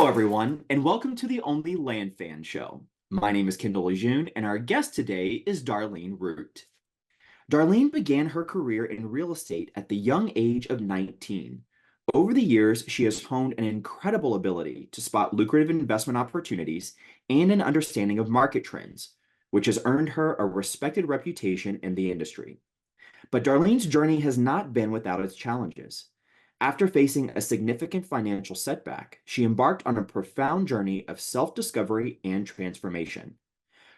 Hello, everyone, and welcome to the Only Land Fan Show. My name is Kendall Lejeune, and our guest today is Darlene Root. Darlene began her career in real estate at the young age of 19. Over the years, she has honed an incredible ability to spot lucrative investment opportunities and an understanding of market trends, which has earned her a respected reputation in the industry. But Darlene's journey has not been without its challenges. After facing a significant financial setback, she embarked on a profound journey of self-discovery and transformation.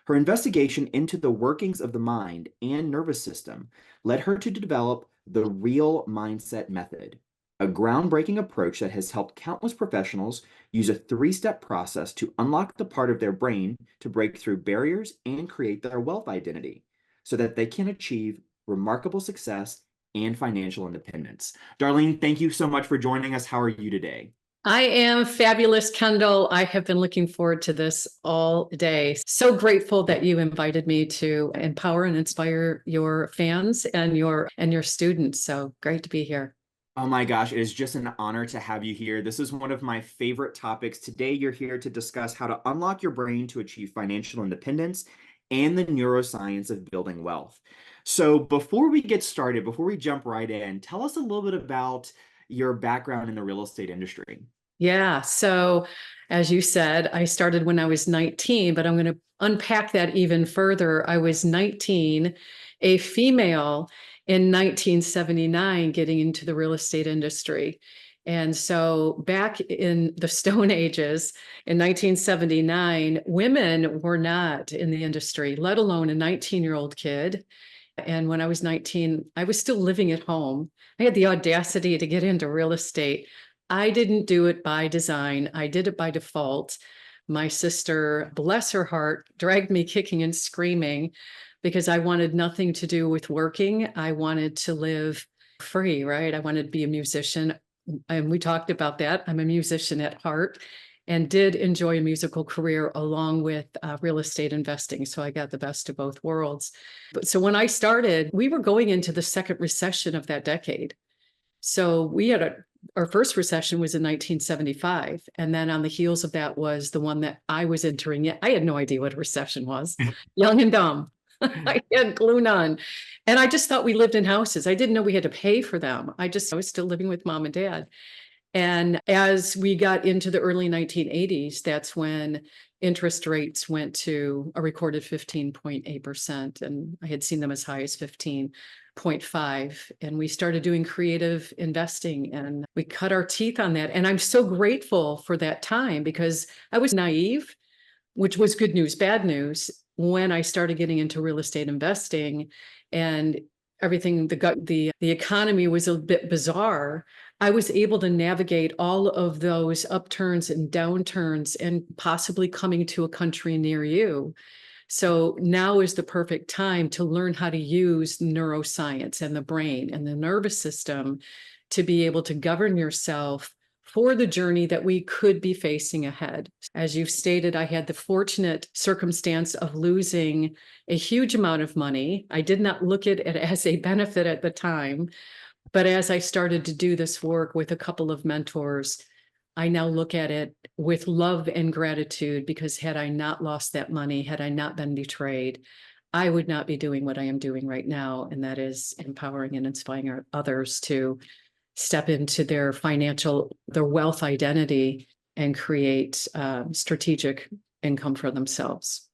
Her investigation into the workings of the mind and nervous system led her to develop the Real Mindset Method, a groundbreaking approach that has helped countless professionals use a three-step process to unlock the part of their brain to break through barriers and create their wealth identity so that they can achieve remarkable success and financial independence. Darlene, thank you so much for joining us. How are you today? I am fabulous, Kendall. I have been looking forward to this all day. So grateful that you invited me to empower and inspire your fans and your students. So great to be here. Oh my gosh, it is just an honor to have you here. This is one of my favorite topics. Today, you're here to discuss how to unlock your brain to achieve financial independence and the neuroscience of building wealth. So before we get started, before we jump right in, tell us a little bit about your background in the real estate industry. Yeah. So as you said, I started when I was 19, but I'm going to unpack that even further. I was 19, a female in 1979, getting into the real estate industry. And so back in the Stone Ages, in 1979, women were not in the industry, let alone a 19-year-old kid. And when I was 19, I was still living at home. I had the audacity to get into real estate. I didn't do it by design. I did it by default. My sister, bless her heart, dragged me kicking and screaming because I wanted nothing to do with working. I wanted to live free, right? I wanted to be a musician. And we talked about that. I'm a musician at heart and did enjoy a musical career along with real estate investing. So I got the best of both worlds. But so when I started, we were going into the second recession of that decade. So we had our first recession was in 1975. And then on the heels of that was the one that I was entering. I had no idea what a recession was, young and dumb. I had glue none. And I just thought we lived in houses. I didn't know we had to pay for them. I was still living with mom and dad. And as we got into the early 1980s, that's when interest rates went to a recorded 15.8%. And I had seen them as high as 15.5. And we started doing creative investing and we cut our teeth on that. And I'm so grateful for that time because I was naive, which was good news, bad news, when I started getting into real estate investing and everything, the economy was a bit bizarre. I was able to navigate all of those upturns and downturns and possibly coming to a country near you. So now is the perfect time to learn how to use neuroscience and the brain and the nervous system to be able to govern yourself for the journey that we could be facing ahead. As you've stated, I had the fortunate circumstance of losing a huge amount of money. I did not look at it as a benefit at the time, but as I started to do this work with a couple of mentors, I now look at it with love and gratitude because had I not lost that money, had I not been betrayed, I would not be doing what I am doing right now. And that is empowering and inspiring others to step into their wealth identity and create strategic income for themselves.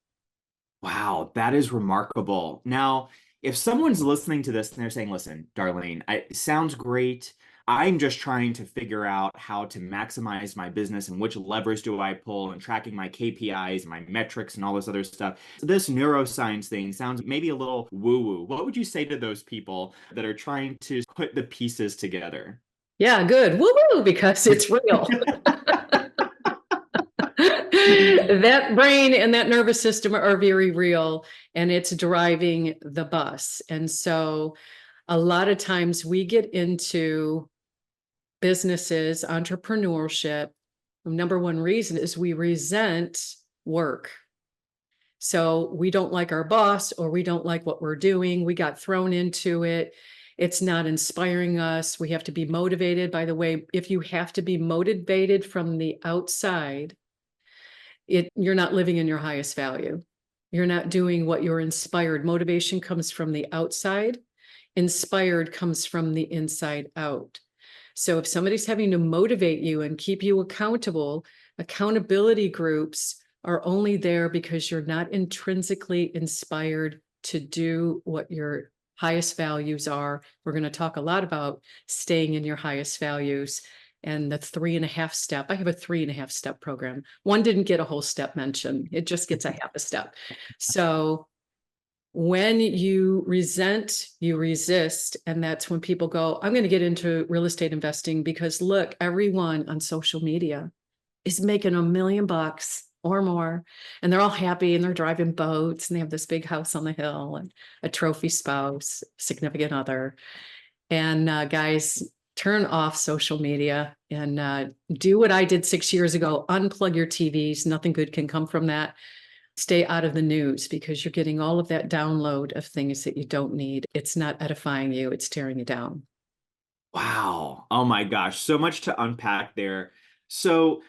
Wow, that is remarkable. Now, if someone's listening to this and they're saying, listen, Darlene, it sounds great. I'm just trying to figure out how to maximize my business and which levers do I pull and tracking my KPIs, my metrics, and all this other stuff. So this neuroscience thing sounds maybe a little woo-woo. What would you say to those people that are trying to put the pieces together? Yeah, good. Woo-woo, because it's real. That brain and that nervous system are very real, and it's driving the bus. And so a lot of times we get into businesses, entrepreneurship. Number one reason is we resent work. So we don't like our boss or we don't like what we're doing. We got thrown into it. It's not inspiring us. We have to be motivated. By the way, if you have to be motivated from the outside, you're not living in your highest value. You're not doing what you're inspired. Motivation comes from the outside. Inspired comes from the inside out. So if somebody's having to motivate you and keep you accountable, accountability groups are only there because you're not intrinsically inspired to do what your highest values are. We're going to talk a lot about staying in your highest values and the 3.5 step. I have a 3.5 step program. One didn't get a whole step mention. It just gets a half a step. So when you resent, you resist. And that's when people go, I'm going to get into real estate investing because look, everyone on social media is making $1 million or more. And they're all happy and they're driving boats and they have this big house on the hill and a trophy spouse, significant other. And guys, turn off social media and do what I did 6 years ago. Unplug your TVs. Nothing good can come from that. Stay out of the news because you're getting all of that download of things that you don't need. It's not edifying you. It's tearing you down. Wow. Oh my gosh. So much to unpack there. So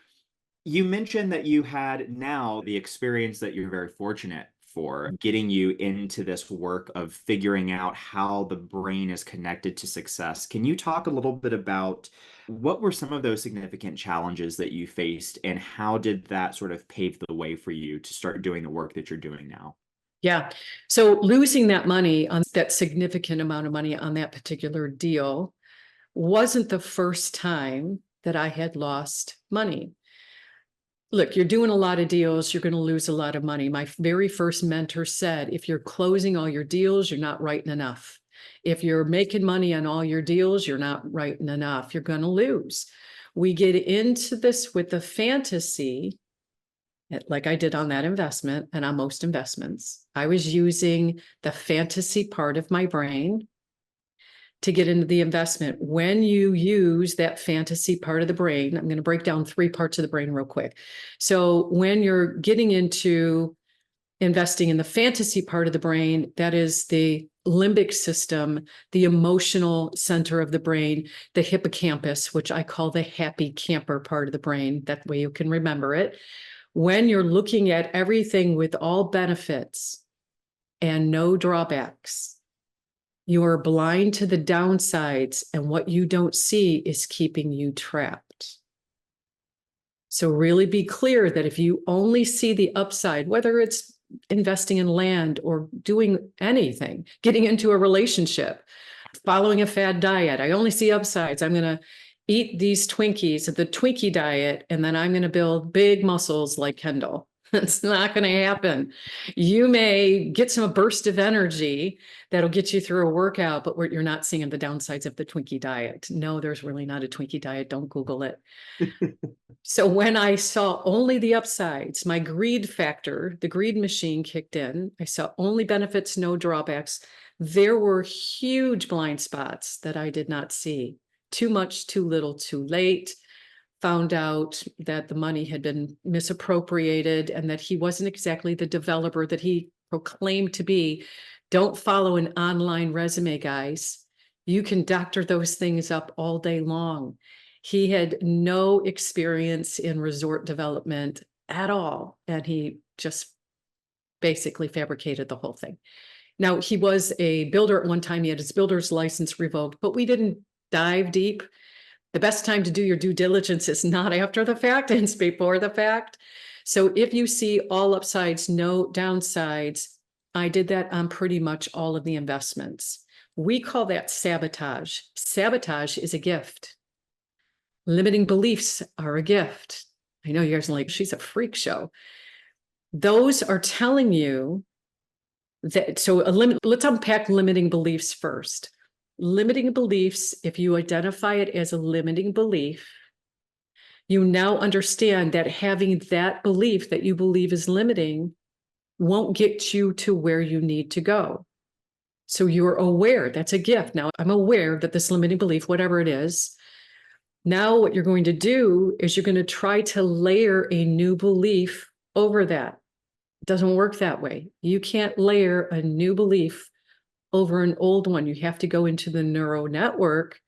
you mentioned that you had now the experience that you're very fortunate for getting you into this work of figuring out how the brain is connected to success. Can you talk a little bit about what were some of those significant challenges that you faced and how did that sort of pave the way for you to start doing the work that you're doing now? Yeah. So losing that money on that significant amount of money on that particular deal wasn't the first time that I had lost money. Look, you're doing a lot of deals, you're going to lose a lot of money. My very first mentor said, if you're closing all your deals, you're not writing enough. If you're making money on all your deals, you're not writing enough. You're going to lose. We get into this with the fantasy, like I did on that investment and on most investments. I was using the fantasy part of my brain to get into the investment. When you use that fantasy part of the brain, I'm going to break down 3 parts of the brain real quick. So when you're getting into investing in the fantasy part of the brain, that is the limbic system, the emotional center of the brain, the hippocampus, which I call the happy camper part of the brain. That way you can remember it. When you're looking at everything with all benefits and no drawbacks, you are blind to the downsides, and what you don't see is keeping you trapped. So really be clear that if you only see the upside, whether it's investing in land or doing anything, getting into a relationship, following a fad diet, I only see upsides. I'm going to eat these Twinkies, the Twinkie diet, and then I'm going to build big muscles like Kendall. It's not going to happen. You may get some burst of energy that'll get you through a workout, but you're not seeing the downsides of the Twinkie diet. No, there's really not a Twinkie diet. Don't Google it. So when I saw only the upsides, my greed factor, the greed machine kicked in. I saw only benefits, no drawbacks. There were huge blind spots that I did not see. Too much, too little, too late. Found out that the money had been misappropriated and that he wasn't exactly the developer that he proclaimed to be. Don't follow an online resume, guys. You can doctor those things up all day long. He had no experience in resort development at all, and he just basically fabricated the whole thing. Now, he was a builder at one time. He had his builder's license revoked, but we didn't dive deep. The best time to do your due diligence is not after the fact, it's before the fact. So if you see all upsides, no downsides, I did that on pretty much all of the investments. We call that sabotage. Sabotage is a gift. Limiting beliefs are a gift. I know you guys are like, she's a freak show. Those are telling you that, so let's unpack limiting beliefs first. Limiting beliefs, if you identify it as a limiting belief, you now understand that having that belief that you believe is limiting won't get you to where you need to go. So you're aware, that's a gift. Now I'm aware that this limiting belief, whatever it is, now what you're going to do is you're going to try to layer a new belief over that. It doesn't work that way. You can't layer a new belief over an old one. You have to go into the neural network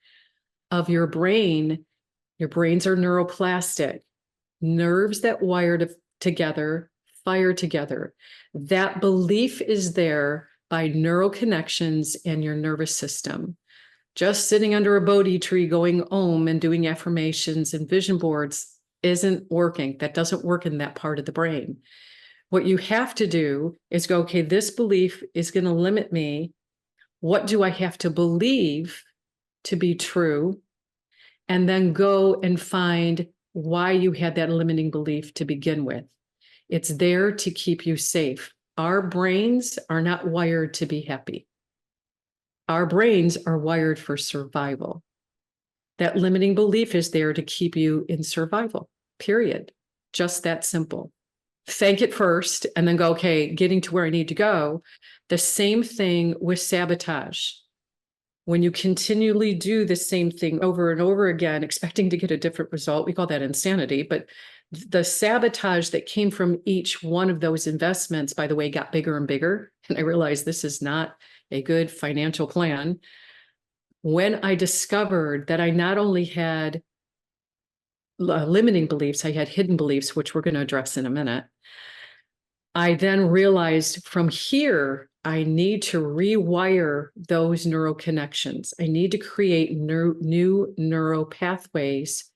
of your brain. Your brains are neuroplastic. Nerves that wire together fire together. That belief is there by neural connections in your nervous system. Just sitting under a Bodhi tree going Om and doing affirmations and vision boards isn't working. That doesn't work in that part of the brain. What you have to do is go, okay, this belief is going to limit me. What do I have to believe to be true? And then go and find why you had that limiting belief to begin with. It's there to keep you safe. Our brains are not wired to be happy. Our brains are wired for survival. That limiting belief is there to keep you in survival, period. Just that simple. Thank it first and then go, okay, getting to where I need to go. The same thing with sabotage. When you continually do the same thing over and over again, expecting to get a different result, we call that insanity. But the sabotage that came from each one of those investments, by the way, got bigger and bigger. And I realized this is not a good financial plan. When I discovered that I not only had limiting beliefs, I had hidden beliefs, which we're going to address in a minute. I then realized from here, I need to rewire those neural connections. I need to create new neural pathways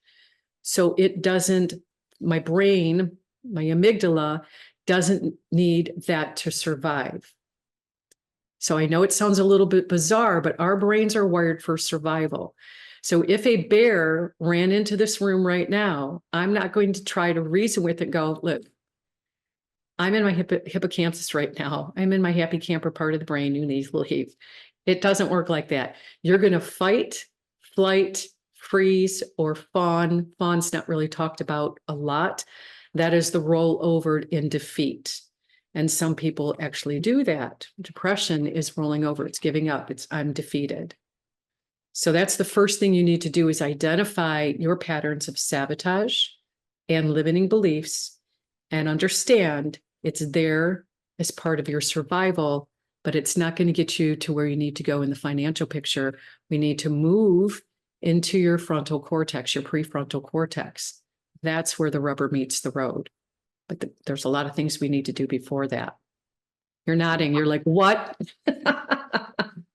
so it doesn't, my brain, my amygdala doesn't need that to survive. So I know it sounds a little bit bizarre, but our brains are wired for survival. So if a bear ran into this room right now, I'm not going to try to reason with it and go, look, I'm in my hippocampus right now. I'm in my happy camper part of the brain. You need to leave. It doesn't work like that. You're going to fight, flight, freeze, or fawn. Fawn's not really talked about a lot. That is the rollover in defeat. And some people actually do that. Depression is rolling over. It's giving up. It's I'm defeated. So that's the first thing you need to do is identify your patterns of sabotage and limiting beliefs and understand it's there as part of your survival, but it's not going to get you to where you need to go in the financial picture. We need to move into your frontal cortex, your prefrontal cortex. That's where the rubber meets the road. But there's a lot of things we need to do before that. You're nodding. You're like, what?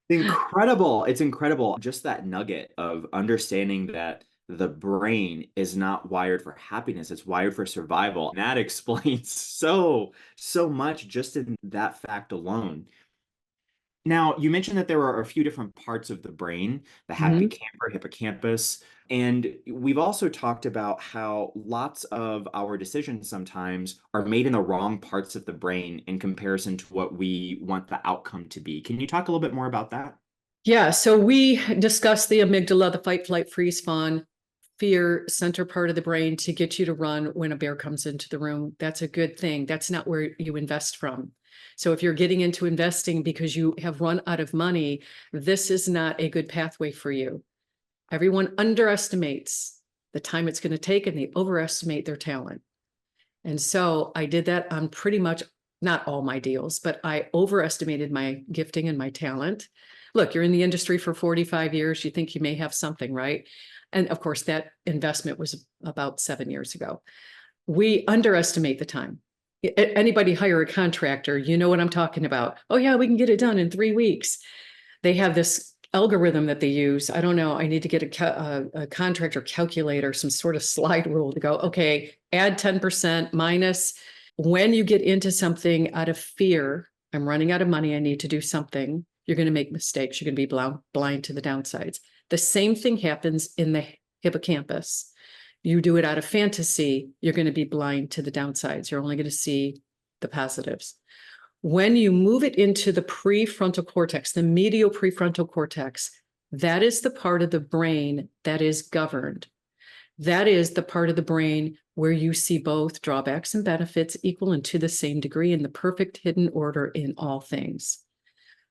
Incredible. It's incredible. Just that nugget of understanding that the brain is not wired for happiness, it's wired for survival. And that explains so much just in that fact alone. Now, you mentioned that there are a few different parts of the brain, the happy camper, hippocampus, and we've also talked about how lots of our decisions sometimes are made in the wrong parts of the brain in comparison to what we want the outcome to be. Can you talk a little bit more about that? Yeah, so we discussed the amygdala, the fight, flight, freeze, fawn, fear center part of the brain to get you to run when a bear comes into the room. That's a good thing. That's not where you invest from. So if you're getting into investing because you have run out of money, this is not a good pathway for you. Everyone underestimates the time it's going to take and they overestimate their talent. And so I did that on pretty much not all my deals, but I overestimated my gifting and my talent. Look, you're in the industry for 45 years. You think you may have something, right? And of course, that investment was about 7 years ago. We underestimate the time. Anybody hire a contractor, you know what I'm talking about. Oh yeah, we can get it done in 3 weeks. They have this algorithm that they use. I don't know. I need to get a contractor calculator, some sort of slide rule to go, okay, add 10% minus. When you get into something out of fear, I'm running out of money, I need to do something, you're going to make mistakes. You're going to be blind to the downsides. The same thing happens in the hippocampus. You do it out of fantasy, you're going to be blind to the downsides. You're only going to see the positives. When you move it into the prefrontal cortex, the medial prefrontal cortex, that is the part of the brain that is governed. That is the part of the brain where you see both drawbacks and benefits equal and to the same degree in the perfect hidden order in all things.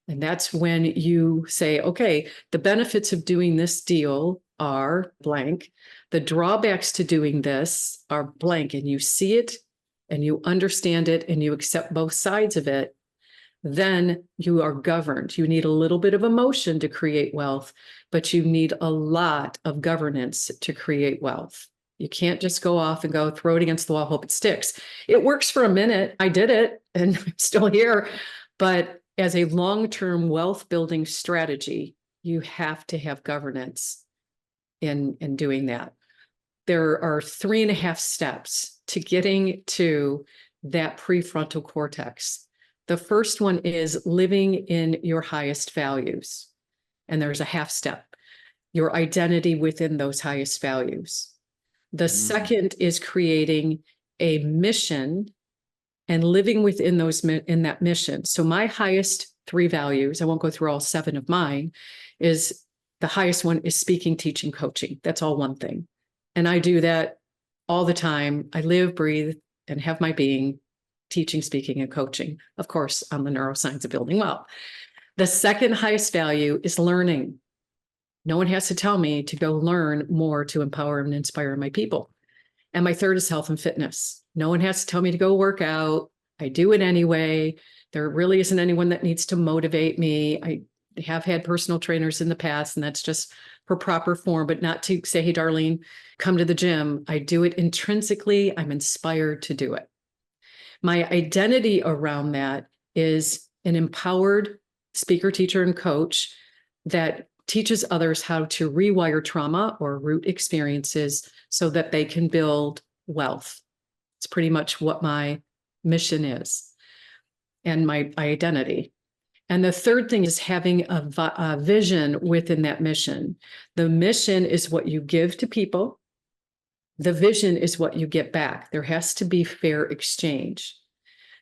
And that's when you say, okay, the benefits of doing this deal are blank. The drawbacks to doing this are blank, and you see it and you understand it and you accept both sides of it. then you are governed. You need a little bit of emotion to create wealth, but you need a lot of governance to create wealth. You can't just go off and go throw it against the wall, hope it sticks. It works for a minute. I did it and I'm still here. But as a long-term wealth building strategy, you have to have governance in doing that. There are 3.5 steps to getting to that prefrontal cortex. The first one is living in your highest values. And there's a half step, your identity within those highest values. The second is creating a mission and living within those in that mission. So my highest 3 values, I won't go through all 7 of mine, is the highest one is speaking, teaching, coaching. That's all one thing. And I do that all the time. I live, breathe, and have my being teaching, speaking, and coaching. Of course, on the neuroscience of building wealth. The second highest value is learning. No one has to tell me to go learn more to empower and inspire my people. And my third is health and fitness. No one has to tell me to go work out. I do it anyway. There really isn't anyone that needs to motivate me. I have had personal trainers in the past, and that's just for proper form, but not to say, hey, Darlene, come to the gym. I do it intrinsically. I'm inspired to do it. My identity around that is an empowered speaker, teacher, and coach that teaches others how to rewire trauma or root experiences so that they can build wealth. It's pretty much what my mission is and my identity. And the third thing is having a vision within that mission. The mission is what you give to people. The vision is what you get back. There has to be fair exchange.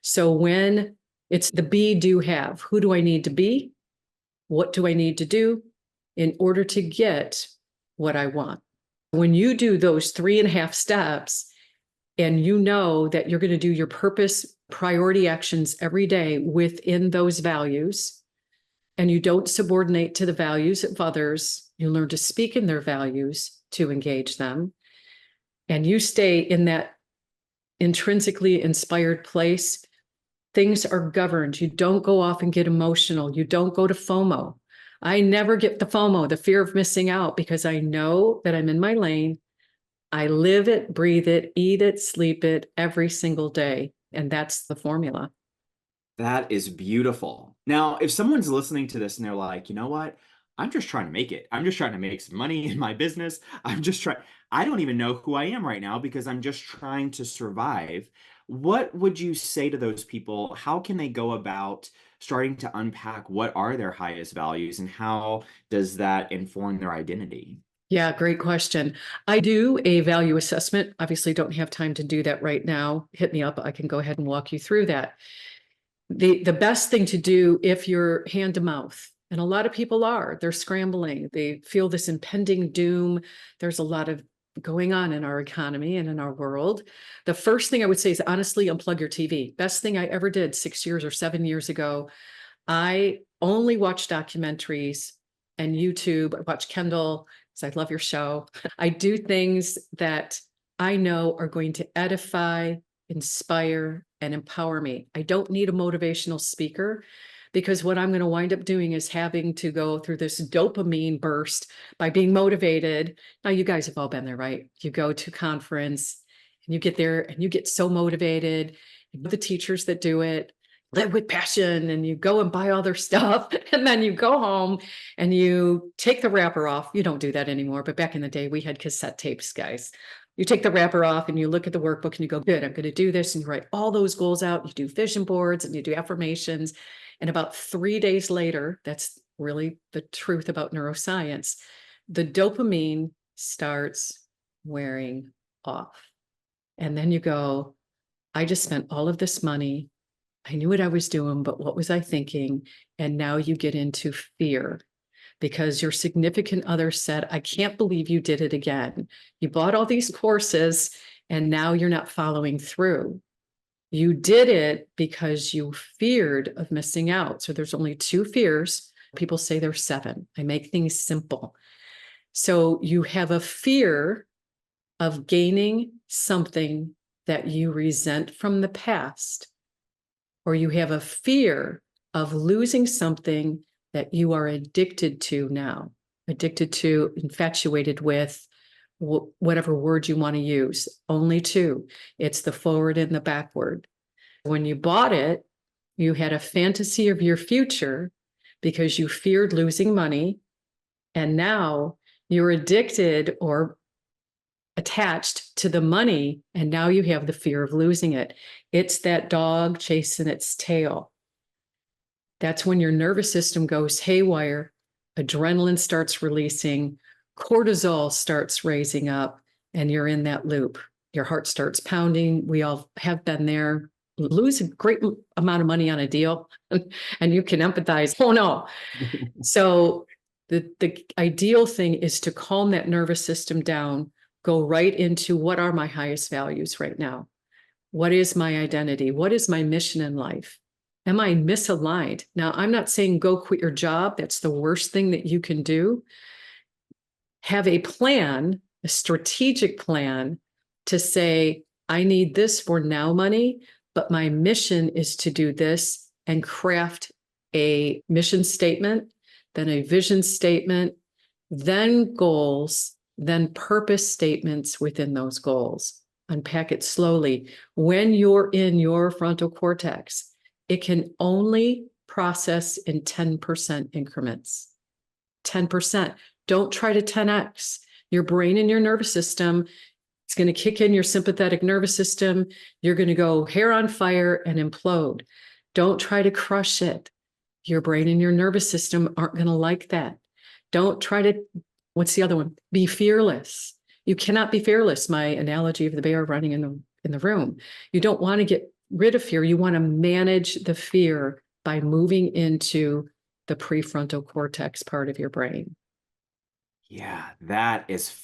So when it's the be, do, have, who do I need to be? What do I need to do in order to get what I want? When you do those 3.5 steps, and you know that you're going to do your purpose priority actions every day within those values, and you don't subordinate to the values of others, you learn to speak in their values to engage them, and you stay in that intrinsically inspired place, things are governed. You don't go off and get emotional. You don't go to FOMO. I never get the FOMO, the fear of missing out, because I know that I'm in my lane. I live it, breathe it, eat it, sleep it every single day. And that's the formula. That is beautiful. Now, if someone's listening to this and they're like, you know what? I'm just trying to make it. I'm just trying to make some money in my business. I'm just trying, I don't even know who I am right now because I'm just trying to survive. What would you say to those people? How can they go about starting to unpack what are their highest values and how does that inform their identity? Yeah, great question. I do a value assessment. Obviously, don't have time to do that right now. Hit me up. I can go ahead and walk you through that. The best thing to do if you're hand to mouth, and a lot of people are, they're scrambling. They feel this impending doom. There's a lot of going on in our economy and in our world. The first thing I would say is honestly unplug your TV. Best thing I ever did 6 years or 7 years ago. I only watch documentaries and YouTube. I watch Kendall because I love your show. I do things that I know are going to edify, inspire, and empower me. I don't need a motivational speaker because what I'm going to wind up doing is having to go through this dopamine burst by being motivated. Now, you guys have all been there, right? You go to conference and you get there and you get so motivated. The teachers that do it live with passion and you go and buy all their stuff and then you go home and you take the wrapper off. You don't do that anymore, but back in the day we had cassette tapes, guys. You take the wrapper off and you look at the workbook and you go, good, I'm going to do this. And you write all those goals out. You do vision boards and you do affirmations. And about 3 days later, that's really the truth about neuroscience, the dopamine starts wearing off. And then you go, I just spent all of this money. I knew what I was doing, but what was I thinking? And now you get into fear because your significant other said, I can't believe you did it again. You bought all these courses and now you're not following through. You did it because you feared of missing out. So there's only 2 fears. People say there's 7. I make things simple. So you have a fear of gaining something that you resent from the past, or you have a fear of losing something that you are addicted to now, addicted to, infatuated with, whatever word you want to use. Only two. It's the forward and the backward. When you bought it, you had a fantasy of your future because you feared losing money. And now you're addicted or attached to the money, and now you have the fear of losing it. It's that dog chasing its tail. That's when your nervous system goes haywire, adrenaline starts releasing, cortisol starts raising up, and you're in that loop. Your heart starts pounding. We all have been there. Lose a great amount of money on a deal, and you can empathize. Oh no. So the ideal thing is to calm that nervous system down, go right into what are my highest values right now? What is my identity? What is my mission in life? Am I misaligned? Now, I'm not saying go quit your job. That's the worst thing that you can do. Have a plan, a strategic plan to say, I need this for now money, but my mission is to do this, and craft a mission statement, then a vision statement, then goals, then purpose statements within those goals. Unpack it slowly. When you're in your frontal cortex, it can only process in 10% increments. 10%. Don't try to 10x. Your brain and your nervous system, it's going to kick in your sympathetic nervous system. You're going to go hair on fire and implode. Don't try to crush it. Your brain and your nervous system aren't going to like that. Don't try to, what's the other one? Be fearless. You cannot be fearless. My analogy of the bear running in the room. You don't want to get rid of fear. You want to manage the fear by moving into the prefrontal cortex part of your brain. Yeah, that is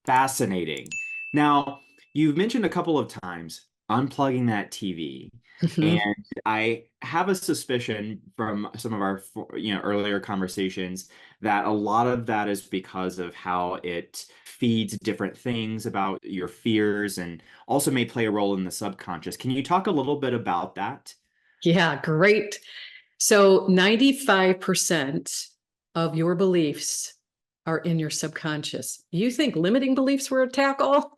fascinating. Now, you've mentioned a couple of times unplugging that TV. Mhm. And I have a suspicion from some of our, earlier conversations that a lot of that is because of how it feeds different things about your fears and also may play a role in the subconscious. Can you talk a little bit about that? Yeah, great. So 95% of your beliefs are in your subconscious. You think limiting beliefs were a tackle?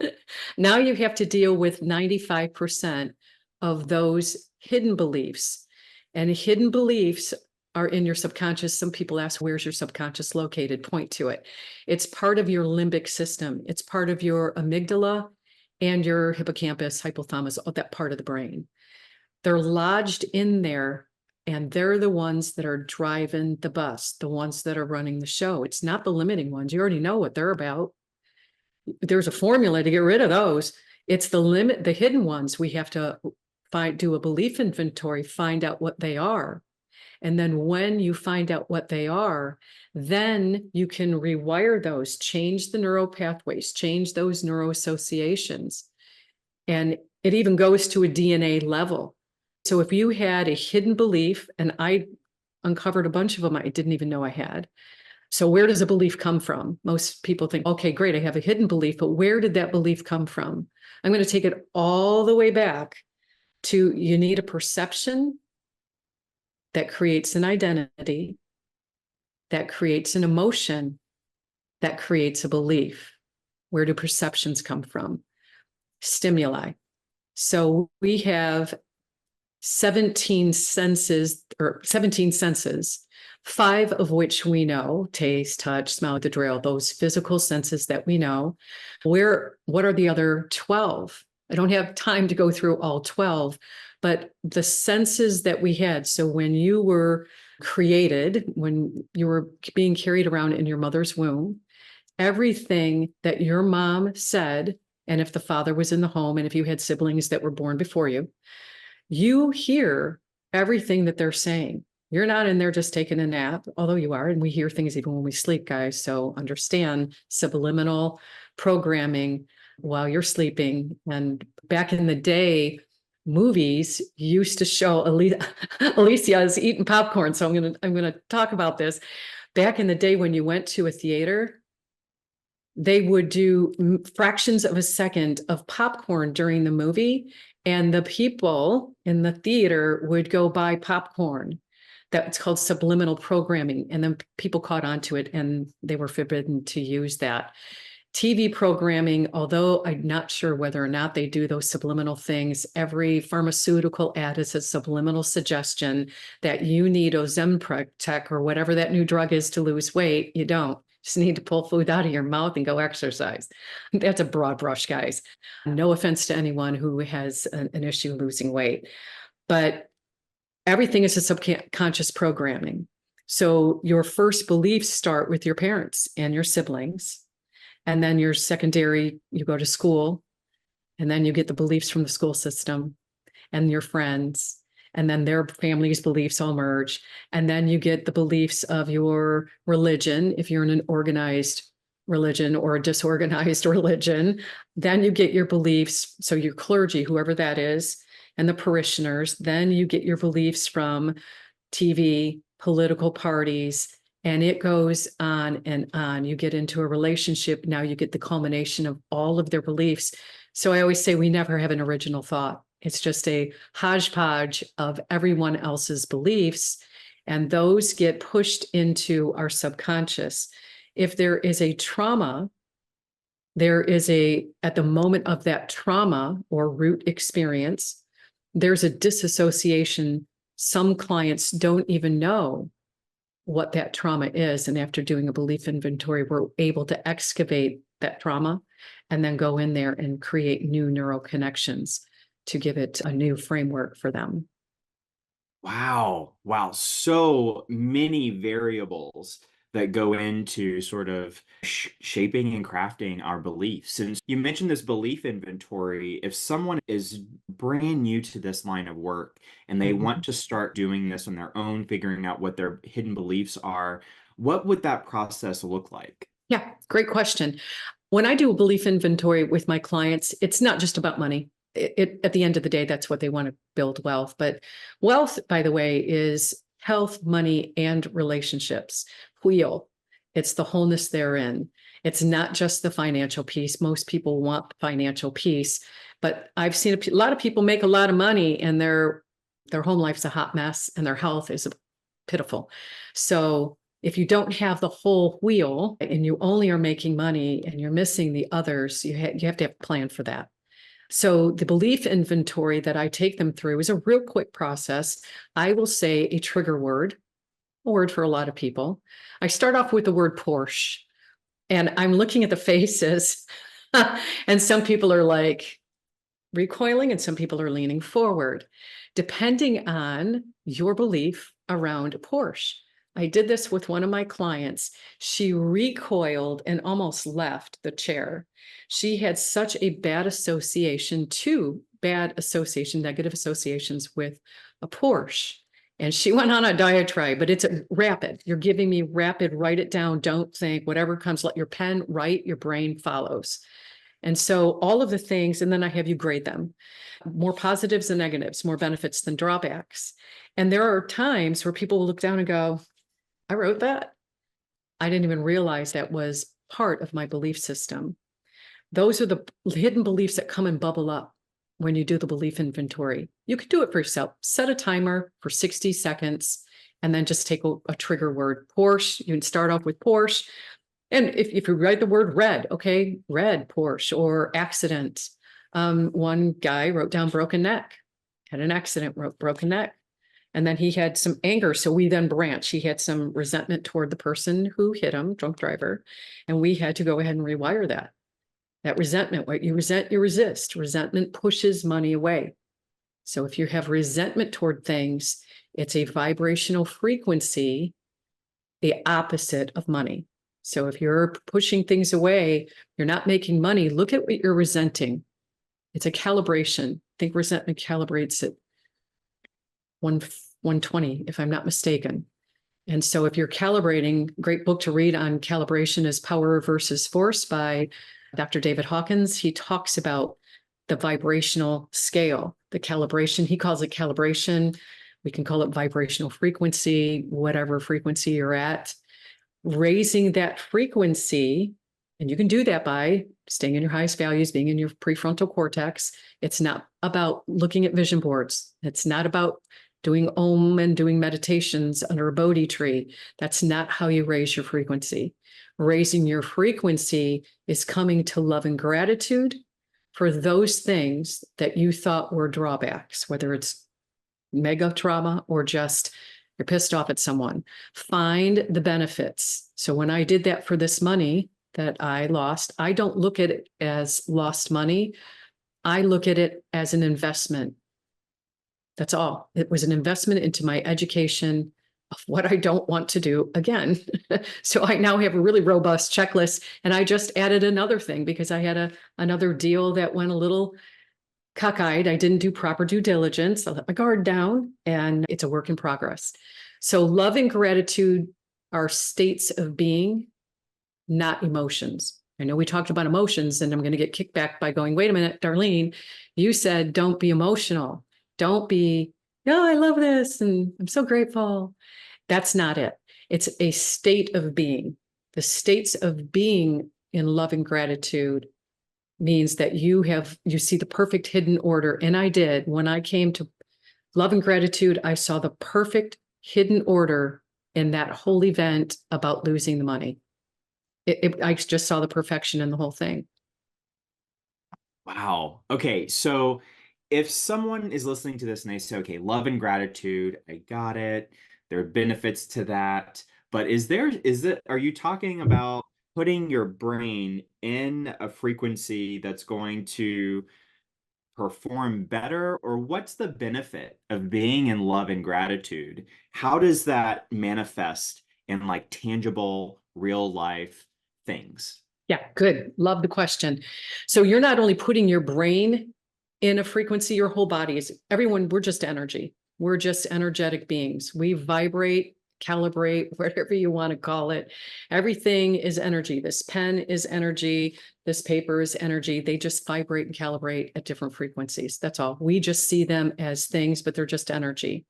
Now you have to deal with 95% of those hidden beliefs. And hidden beliefs are in your subconscious. Some people ask, where's your subconscious located? Point to it. It's part of your limbic system. It's part of your amygdala and your hippocampus, hypothalamus, that part of the brain. They're lodged in there, and they're the ones that are driving the bus, the ones that are running the show. It's not the limiting ones. You already know what they're about. There's a formula to get rid of those. It's the hidden ones. We have to do a belief inventory, find out what they are. And then when you find out what they are, then you can rewire those, change the neural pathways, change those neuroassociations. And it even goes to a DNA level. So if you had a hidden belief, and I uncovered a bunch of them I didn't even know I had. So where does a belief come from? Most people think, okay, great, I have a hidden belief, but where did that belief come from? I'm going to take it all the way back to, you need a perception that creates an identity, that creates an emotion, that creates a belief. Where do perceptions come from? Stimuli. So we have 17 senses, or 17 senses, 5 of which we know: taste, touch, smell, the drill, those physical senses that we know. What are the other 12? I don't have time to go through all 12, but the senses that we had. So when you were created, when you were being carried around in your mother's womb, everything that your mom said, and if the father was in the home, and if you had siblings that were born before you, you hear everything that they're saying. You're not in there just taking a nap, although you are, and we hear things even when we sleep, guys. So understand subliminal programming while you're sleeping. And back in the day, movies used to show Alicia is eating popcorn. So I'm gonna talk about this. Back in the day, when you went to a theater, they would do fractions of a second of popcorn during the movie, and the people in the theater would go buy popcorn. That's called subliminal programming. And then people caught on to it and they were forbidden to use that. TV programming, although I'm not sure whether or not they do those subliminal things, every pharmaceutical ad is a subliminal suggestion that you need Ozempic or whatever that new drug is to lose weight. You don't. You just need to pull food out of your mouth and go exercise. That's a broad brush, guys. No offense to anyone who has an issue losing weight, but everything is a subconscious programming. So your first beliefs start with your parents and your siblings. And then your secondary, you go to school, and then you get the beliefs from the school system and your friends, and then their family's beliefs all merge. And then you get the beliefs of your religion, if you're in an organized religion or a disorganized religion. Then you get your beliefs, so your clergy, whoever that is, and the parishioners. Then you get your beliefs from TV, political parties, and it goes on and on. You get into a relationship. Now you get the culmination of all of their beliefs. So I always say we never have an original thought. It's just a hodgepodge of everyone else's beliefs. And those get pushed into our subconscious. If there is a trauma, at the moment of that trauma or root experience, there's a disassociation. Some clients don't even know what that trauma is. And after doing a belief inventory, we're able to excavate that trauma and then go in there and create new neural connections to give it a new framework for them. Wow. Wow. So many variables that go into sort of shaping and crafting our beliefs. And you mentioned this belief inventory. If someone is brand new to this line of work and they want to start doing this on their own, figuring out what their hidden beliefs are, what would that process look like? Yeah, great question. When I do a belief inventory with my clients, it's not just about money. At the end of the day, that's what they want to build wealth. But wealth, by the way, is health, money, and relationships. Wheel. It's the wholeness therein. It's not just the financial piece. Most people want financial peace, but I've seen a lot of people make a lot of money and their home life's a hot mess and their health is pitiful. So if you don't have the whole wheel and you only are making money and you're missing the others, you have to have a plan for that. So the belief inventory that I take them through is a real quick process. I will say a trigger word, a word for a lot of people. I start off with the word Porsche, and I'm looking at the faces, and some people are like recoiling and some people are leaning forward, depending on your belief around Porsche. I did this with one of my clients. She recoiled and almost left the chair. She had such a bad association, negative associations with a Porsche. And she went on a diatribe, but it's rapid. You're giving me rapid, write it down, don't think, whatever comes, let your pen write, your brain follows. And so all of the things, and then I have you grade them. More positives than negatives, more benefits than drawbacks. And there are times where people will look down and go, I wrote that. I didn't even realize that was part of my belief system. Those are the hidden beliefs that come and bubble up when you do the belief inventory. You could do it for yourself. Set a timer for 60 seconds and then just take a trigger word. Porsche, you can start off with Porsche. And if you write the word red, okay, red, Porsche, or accident. One guy wrote down broken neck, had an accident, wrote broken neck. And then he had some anger. So we then branched. He had some resentment toward the person who hit him, drunk driver. And we had to go ahead and rewire that. That resentment, what you resent, you resist. Resentment pushes money away. So if you have resentment toward things, it's a vibrational frequency, the opposite of money. So if you're pushing things away, you're not making money. Look at what you're resenting. It's a calibration. I think resentment calibrates at 120, if I'm not mistaken. And so if you're calibrating, great book to read on calibration is Power versus Force by Dr. David Hawkins. He talks about the vibrational scale, the calibration. He calls it calibration. We can call it vibrational frequency, whatever frequency you're at. Raising that frequency, and you can do that by staying in your highest values, being in your prefrontal cortex. It's not about looking at vision boards. It's not about doing Om and doing meditations under a Bodhi tree. That's not how you raise your frequency. Raising your frequency is coming to love and gratitude for those things that you thought were drawbacks, whether it's mega trauma or just you're pissed off at someone. Find the benefits. So when I did that for this money that I lost, I don't look at it as lost money. I look at it as an investment. That's all. It was an investment into my education of what I don't want to do again. So I now have a really robust checklist, and I just added another thing because I had another deal that went a little cockeyed. I didn't do proper due diligence. I let my guard down, and it's a work in progress. So love and gratitude are states of being, not emotions. I know we talked about emotions, and I'm going to get kicked back by going, wait a minute, Darlene, you said don't be emotional. Don't be, no, I love this and I'm so grateful. That's not it. It's a state of being. The states of being in love and gratitude means that you see the perfect hidden order. And I did. When I came to love and gratitude, I saw the perfect hidden order in that whole event about losing the money. I just saw the perfection in the whole thing. Wow. Okay. So if someone is listening to this and they say, okay, love and gratitude, I got it. There are benefits to that. But are you talking about putting your brain in a frequency that's going to perform better? Or what's the benefit of being in love and gratitude? How does that manifest in like tangible, real life things? Yeah, good. Love the question. So you're not only putting your brain in a frequency, your whole body is, everyone, we're just energy. We're just energetic beings. We vibrate, calibrate, whatever you want to call it. Everything is energy. This pen is energy. This paper is energy. They just vibrate and calibrate at different frequencies. That's all. We just see them as things, but they're just energy.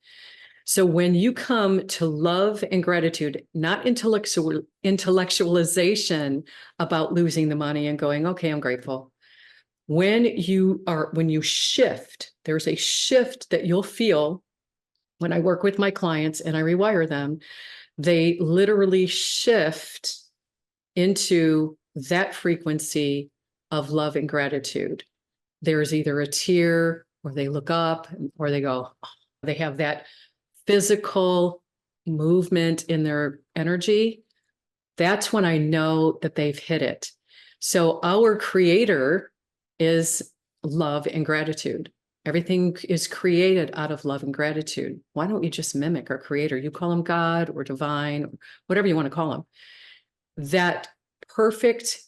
So when you come to love and gratitude, not intellectualization about losing the money and going, okay, I'm grateful. When you shift, there's a shift that you'll feel when I work with my clients and I rewire them. They literally shift into that frequency of love and gratitude. There's either a tear, or they look up, or they go, oh, they have that physical movement in their energy. That's when I know that they've hit it. So our creator is love and gratitude. Everything is created out of love and gratitude. Why don't you just mimic our creator? You call him God or divine, or whatever you want to call him. That perfect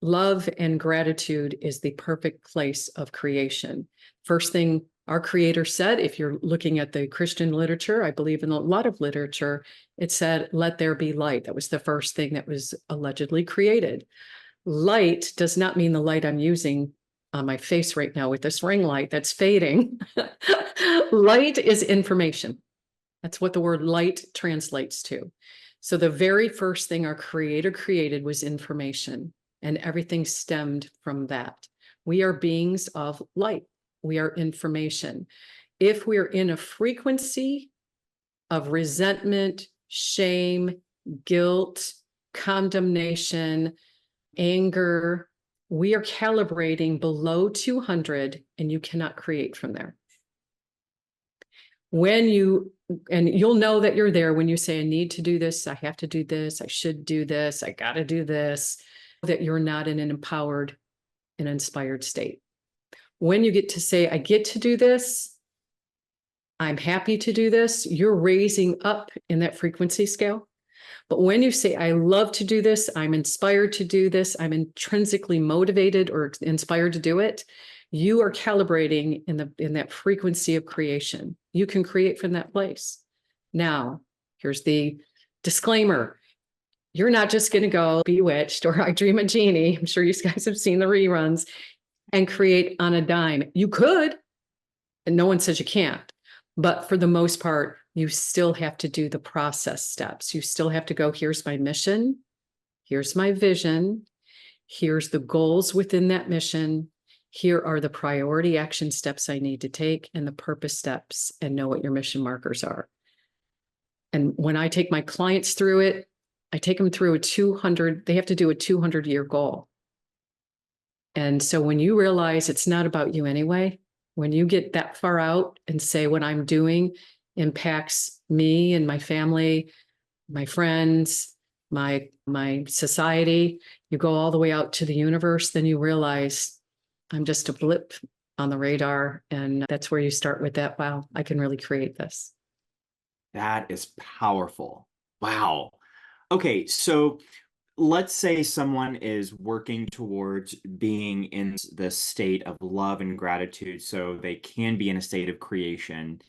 love and gratitude is the perfect place of creation. First thing our creator said, if you're looking at the Christian literature, I believe in a lot of literature, it said, let there be light. That was the first thing that was allegedly created. Light does not mean the light I'm using on my face right now with this ring light that's fading. Light is information. That's what the word light translates to. So the very first thing our creator created was information, and everything stemmed from that. We are beings of light. We are information. If we're in a frequency of resentment, shame, guilt, condemnation, anger, we are calibrating below 200, and you cannot create from there. And you'll know that you're there when you say, I need to do this, I have to do this, I should do this, I got to do this, that you're not in an empowered and inspired state. When you get to say, I get to do this, I'm happy to do this, you're raising up in that frequency scale. But when you say, I love to do this, I'm inspired to do this, I'm intrinsically motivated or inspired to do it, you are calibrating in that frequency of creation. You can create from that place. Now, here's the disclaimer. You're not just going to go Bewitched or I Dream a Genie. I'm sure you guys have seen the reruns and create on a dime. You could, and no one says you can't. But for the most part, you still have to do the process steps. You still have to go, here's my mission, here's my vision, here's the goals within that mission, Here are the priority action steps I need to take and the purpose steps, and know what your mission markers are. And when I take my clients through it, I take them through they have to do a 200-year goal. And so when you realize it's not about you anyway, when you get that far out and say what I'm doing impacts me and my family, my friends, my society, you go all the way out to the universe, then you realize I'm just a blip on the radar. And that's where you start with that. Wow, I can really create this. That is powerful. Wow. Okay, so let's say someone is working towards being in the state of love and gratitude so they can be in a state of creation.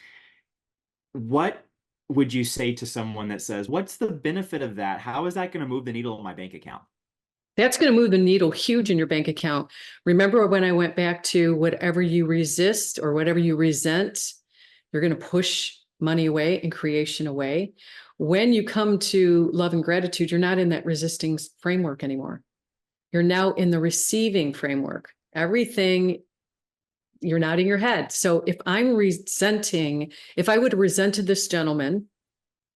What would you say to someone that says, what's the benefit of that? How is that going to move the needle in my bank account? That's going to move the needle huge in your bank account. Remember when I went back to whatever you resist or whatever you resent, you're going to push money away and creation away. When you come to love and gratitude, you're not in that resisting framework anymore. You're now in the receiving framework. Everything, you're nodding your head. So if I would have resented this gentleman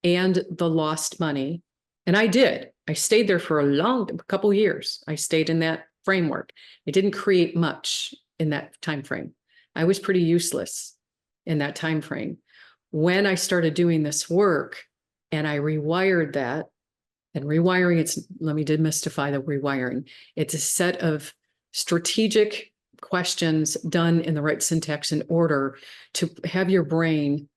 and the lost money, and I did, I stayed there for a couple of years. I stayed in that framework. I didn't create much in that time frame. I was pretty useless in that time frame. When I started doing this work and I rewired that, and rewiring, let me demystify the rewiring. It's a set of strategic questions done in the right syntax and order to have your brain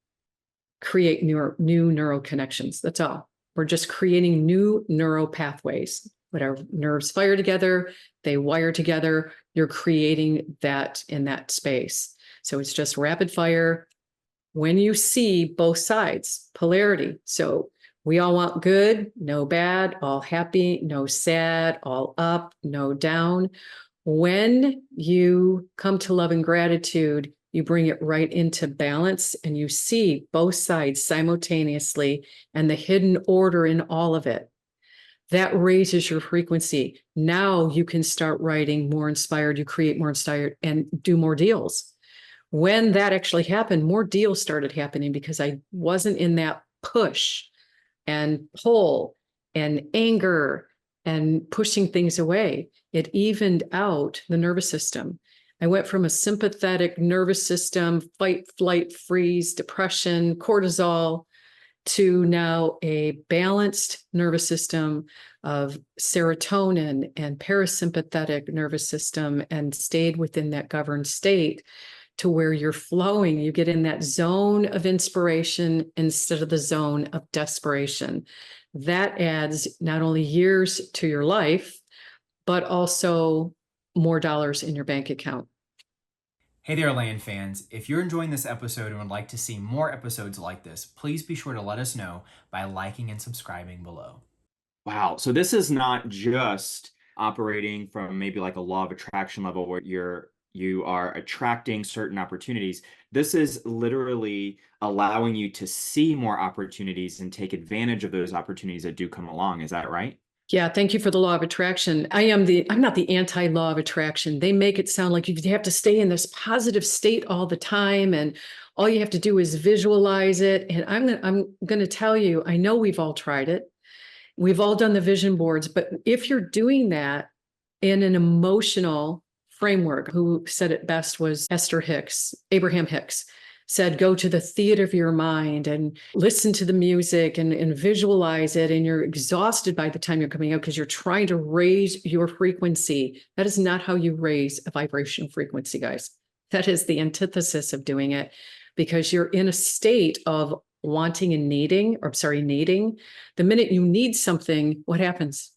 create new neural connections. That's all. We're just creating new neural pathways. Whatever nerves fire together, they wire together. You're creating that in that space. So it's just rapid fire. When you see both sides, polarity. So we all want good, no bad, all happy, no sad, all up, no down. When you come to love and gratitude, you bring it right into balance and you see both sides simultaneously and the hidden order in all of it. That raises your frequency. Now you can start writing more inspired, you create more inspired and do more deals. When that actually happened, more deals started happening because I wasn't in that push and pull and anger and pushing things away. It evened out the nervous system. I went from a sympathetic nervous system, fight, flight, freeze, depression, cortisol, to now a balanced nervous system of serotonin and parasympathetic nervous system, and stayed within that governed state to where you're flowing. You get in that zone of inspiration instead of the zone of desperation. That adds not only years to your life, but also more dollars in your bank account. Hey there, Land fans. If you're enjoying this episode and would like to see more episodes like this, please be sure to let us know by liking and subscribing below. Wow. So this is not just operating from maybe like a law of attraction level where you are attracting certain opportunities. This is literally allowing you to see more opportunities and take advantage of those opportunities that do come along. Is that right? Yeah, thank you for the law of attraction. I'm not the anti-law of attraction. They make it sound like you have to stay in this positive state all the time and all you have to do is visualize it. And I'm going to tell you, I know we've all tried it. We've all done the vision boards, but if you're doing that in an emotional framework, who said it best was Abraham Hicks said, go to the theater of your mind and listen to the music and visualize it. And you're exhausted by the time you're coming out because you're trying to raise your frequency. That is not how you raise a vibrational frequency, guys. That is the antithesis of doing it, because you're in a state of wanting and needing. The minute you need something, what happens?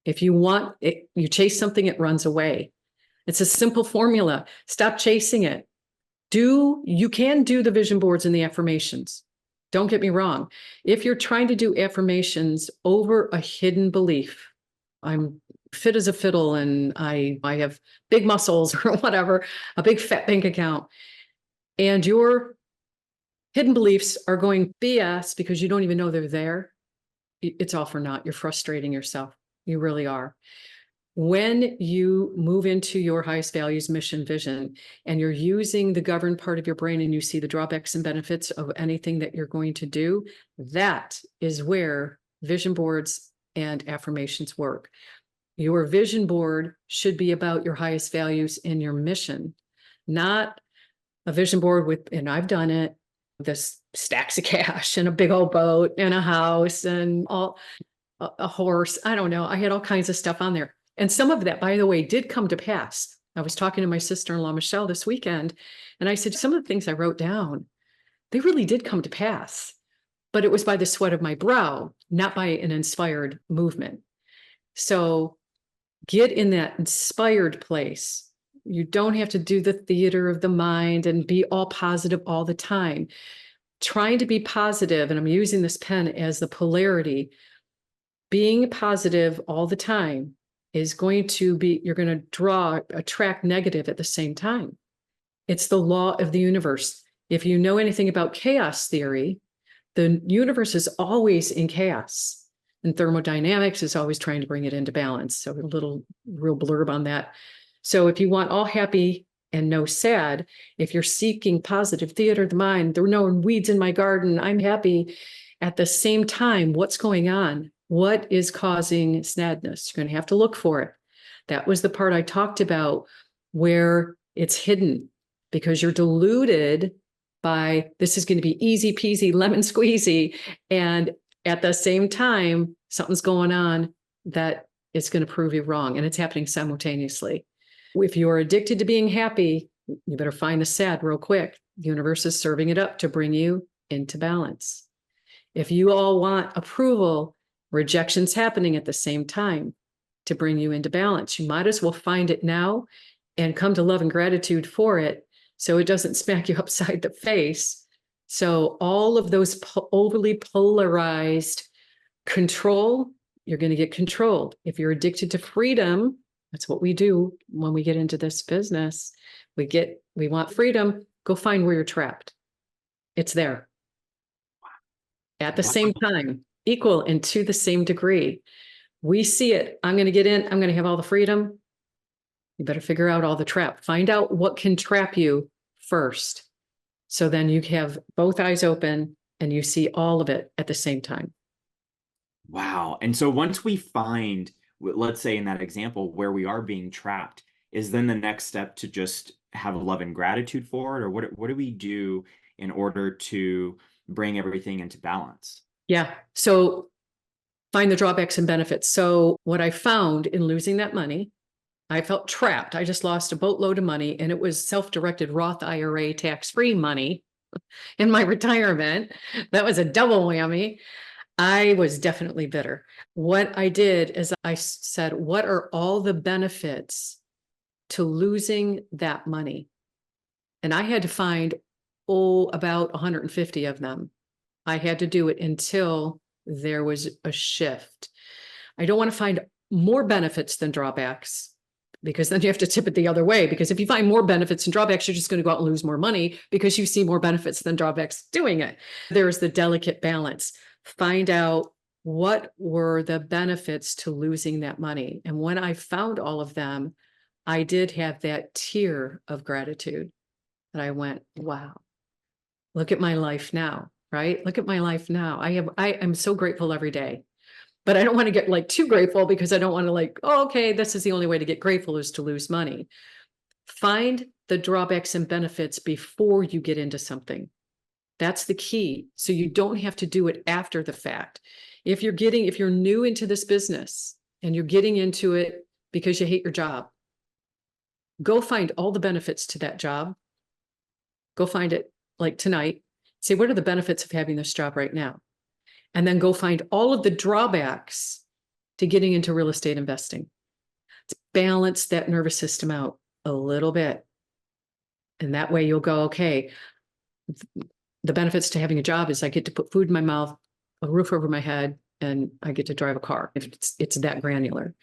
If you want it, you chase something, it runs away. It's a simple formula. Stop chasing it. You can do the vision boards and the affirmations. Don't get me wrong. If you're trying to do affirmations over a hidden belief, I'm fit as a fiddle and I have big muscles or whatever, a big fat bank account, and your hidden beliefs are going BS because you don't even know they're there, it's all for naught. You're frustrating yourself. You really are. When you move into your highest values, mission, vision, and you're using the governed part of your brain and you see the drawbacks and benefits of anything that you're going to do, that is where vision boards and affirmations work. Your vision board should be about your highest values and your mission, not a vision board with, and I've done it, this stacks of cash and a big old boat and a house and all a horse. I don't know. I had all kinds of stuff on there. And some of that, by the way, did come to pass. I was talking to my sister-in-law, Michelle, this weekend, and I said, some of the things I wrote down, they really did come to pass, but it was by the sweat of my brow, not by an inspired movement. So get in that inspired place. You don't have to do the theater of the mind and be all positive all the time. Trying to be positive, and I'm using this pen as the polarity, being positive all the time is going to be, you're going to attract negative at the same time. It's the law of the universe. If you know anything about chaos theory, the universe is always in chaos, and thermodynamics is always trying to bring it into balance. So a little real blurb on that. So if you want all happy and no sad, if you're seeking positive theater of the mind, there are no weeds in my garden, I'm happy. At the same time, what's going on? What is causing sadness? You're going to have to look for it. That was the part I talked about where it's hidden because you're deluded by this is going to be easy peasy, lemon squeezy. And at the same time, something's going on that is going to prove you wrong. And it's happening simultaneously. If you're addicted to being happy, you better find the sad real quick. The universe is serving it up to bring you into balance. If you all want approval, rejection's happening at the same time to bring you into balance. You might as well find it now and come to love and gratitude for it so it doesn't smack you upside the face. So all of those overly polarized control, you're going to get controlled. If you're addicted to freedom, that's what we do when we get into this business. We want freedom, go find where you're trapped. It's there. At the same time, equal and to the same degree. We see it. I'm going to get in. I'm going to have all the freedom. You better figure out all the trap. Find out what can trap you first. So then you have both eyes open and you see all of it at the same time. Wow. And so once we find, let's say in that example, where we are being trapped, is then the next step to just have love and gratitude for it? Or what do we do in order to bring everything into balance? Yeah. So find the drawbacks and benefits. So what I found in losing that money, I felt trapped. I just lost a boatload of money, and it was self-directed Roth IRA tax-free money in my retirement. That was a double whammy. I was definitely bitter. What I did is I said, what are all the benefits to losing that money? And I had to find, about 150 of them. I had to do it until there was a shift. I don't want to find more benefits than drawbacks, because then you have to tip it the other way. Because if you find more benefits and drawbacks, you're just going to go out and lose more money because you see more benefits than drawbacks doing it. There's the delicate balance. Find out what were the benefits to losing that money. And when I found all of them, I did have that tear of gratitude. And I went, wow, look at my life now, right? Look at my life now. I am so grateful every day. But I don't want to get like too grateful, because I don't want to like, oh, okay, this is the only way to get grateful is to lose money. Find the drawbacks and benefits before you get into something. That's the key. So you don't have to do it after the fact. If you're new into this business and you're getting into it because you hate your job, go find all the benefits to that job. Go find it like tonight. Say, what are the benefits of having this job right now? And then go find all of the drawbacks to getting into real estate investing. Let's balance that nervous system out a little bit. And that way you'll go, okay, the benefits to having a job is I get to put food in my mouth, a roof over my head, and I get to drive a car. If it's that granular.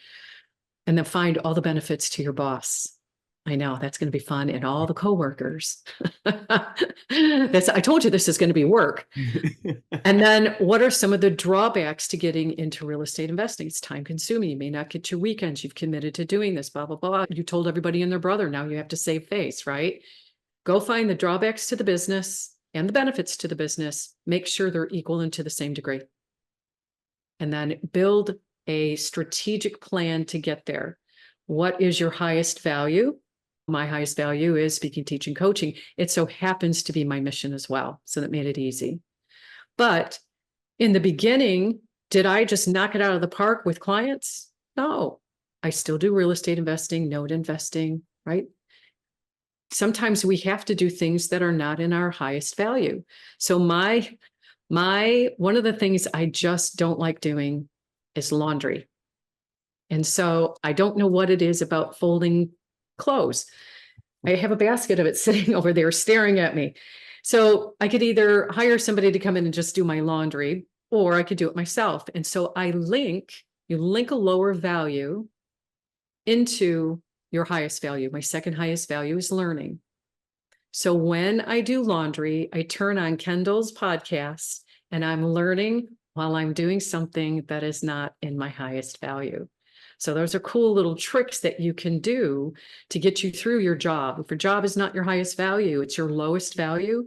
And then find all the benefits to your boss. I know that's going to be fun. And all the coworkers. I told you this is going to be work. And then what are some of the drawbacks to getting into real estate investing? It's time consuming. You may not get your weekends. You've committed to doing this, blah, blah, blah. You told everybody and their brother. Now you have to save face, right? Go find the drawbacks to the business and the benefits to the business. Make sure they're equal and to the same degree. And then build a strategic plan to get there. What is your highest value? My highest value is speaking, teaching, coaching. It so happens to be my mission as well. So that made it easy. But in the beginning, did I just knock it out of the park with clients? No, I still do real estate investing, note investing, right? Sometimes we have to do things that are not in our highest value. So one of the things I just don't like doing is laundry. And so I don't know what it is about folding clothes. I have a basket of it sitting over there staring at me. So I could either hire somebody to come in and just do my laundry, or I could do it myself. And so you link a lower value into your highest value. My second highest value is learning. So when I do laundry, I turn on Kendall's podcast and I'm learning while I'm doing something that is not in my highest value. So those are cool little tricks that you can do to get you through your job. If your job is not your highest value, it's your lowest value,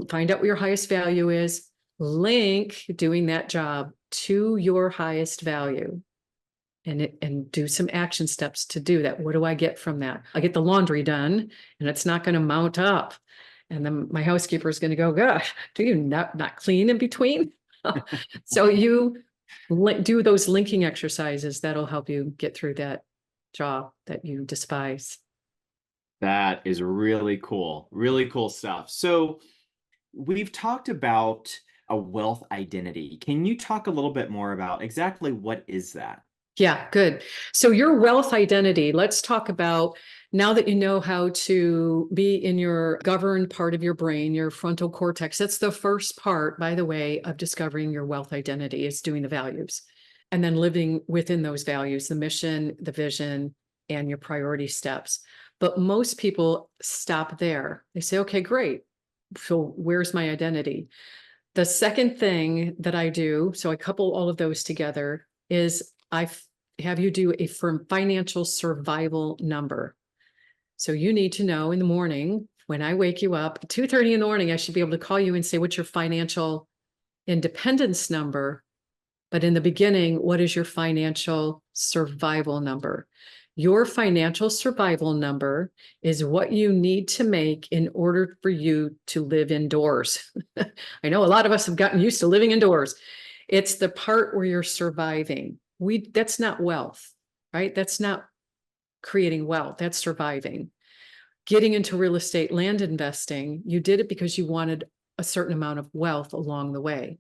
find out what your highest value is, link doing that job to your highest value. And do some action steps to do that. What do I get from that? I get the laundry done and it's not going to mount up. And then my housekeeper is going to go, gosh, do you not clean in between? So you do those linking exercises that'll help you get through that job that you despise. That is really cool. Really cool stuff. So we've talked about a wealth identity. Can you talk a little bit more about exactly what is that? Yeah, good. So your wealth identity, let's talk about now that you know how to be in your governed part of your brain, your frontal cortex. That's the first part, by the way, of discovering your wealth identity is doing the values and then living within those values, the mission, the vision, and your priority steps. But most people stop there. They say, okay, great. So where's my identity? The second thing that I do, so I couple all of those together, is I have you do a financial survival number. So you need to know in the morning, when I wake you up at 2:30 in the morning, I should be able to call you and say, what's your financial independence number? But in the beginning, what is your financial survival number? Your financial survival number is what you need to make in order for you to live indoors. I know a lot of us have gotten used to living indoors. It's the part where you're surviving. That's not wealth, right? That's not creating wealth. That's surviving. Getting into real estate, land investing, you did it because you wanted a certain amount of wealth along the way.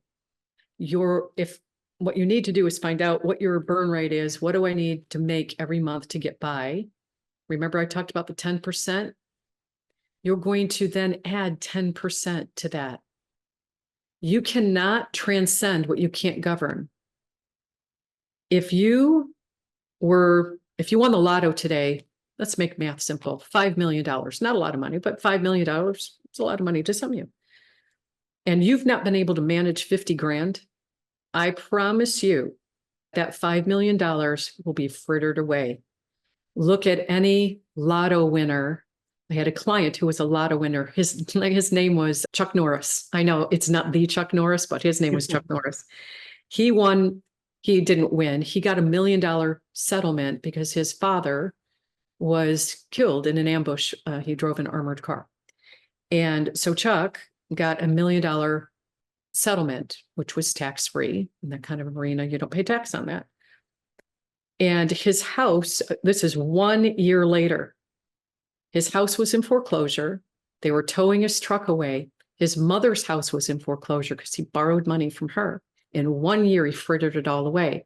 What you need to do is find out what your burn rate is. What do I need to make every month to get by? Remember, I talked about the 10%. You're going to then add 10% to that. You cannot transcend what you can't govern. If you won the lotto today, let's make math simple, $5 million, not a lot of money, but $5 million, it's a lot of money to some of you. And you've not been able to manage 50 grand. I promise you that $5 million will be frittered away. Look at any lotto winner. I had a client who was a lotto winner. His name was Chuck Norris. I know it's not the Chuck Norris, but his name was Chuck Norris. He won. He didn't win. He got $1 million settlement because his father was killed in an ambush. He drove an armored car. And so Chuck got $1 million settlement, which was tax-free. In that kind of arena, you don't pay tax on that. And his house, this is 1 year later, his house was in foreclosure. They were towing his truck away. His mother's house was in foreclosure because he borrowed money from her. In 1 year, he frittered it all away.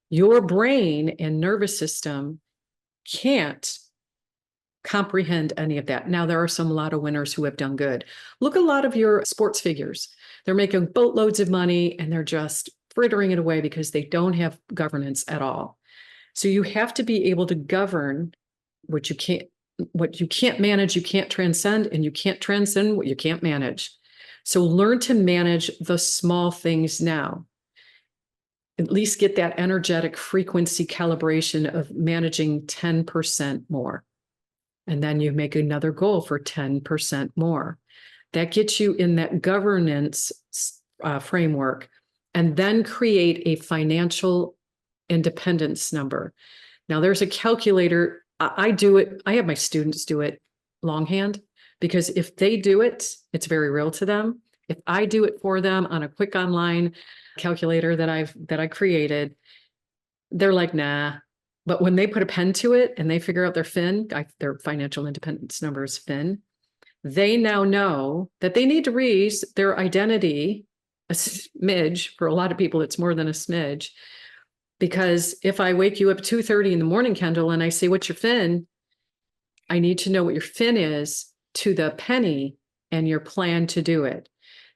Your brain and nervous system can't comprehend any of that. Now, there are some lotto winners who have done good. Look at a lot of your sports figures. They're making boatloads of money and they're just frittering it away because they don't have governance at all. So you have to be able to govern what you can't. what you can't manage, you can't transcend, and you can't transcend what you can't manage. So learn to manage the small things now. At least get that energetic frequency calibration of managing 10% more. And then you make another goal for 10% more. That gets you in that governance framework, and then create a financial independence number. Now, there's a calculator. I do it. I have my students do it longhand, because if they do it, it's very real to them. If I do it for them on a quick online calculator that I created, they're like, nah. But when they put a pen to it and they figure out their their financial independence number is FIN, they now know that they need to raise their identity a smidge. For a lot of people, it's more than a smidge. Because if I wake you up 2:30 in the morning, Kendall, and I say, what's your FIN? I need to know what your FIN is to the penny and your plan to do it.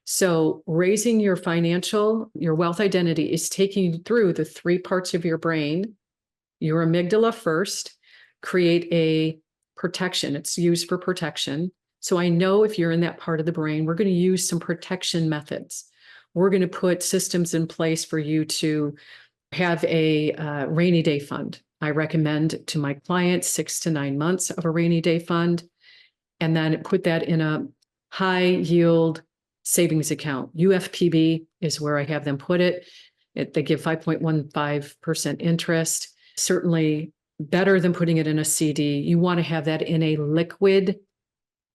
So raising your wealth identity is taking you through the 3 parts of your brain. Your amygdala first, create a protection. It's used for protection. So I know if you're in that part of the brain, we're going to use some protection methods. We're going to put systems in place for you to have a rainy day fund. I recommend to my clients 6 to 9 months of a rainy day fund, and then put that in a high yield savings account. UFPB is where I have them put it. They give 5.15% interest. Certainly better than putting it in a CD. You want to have that in a liquid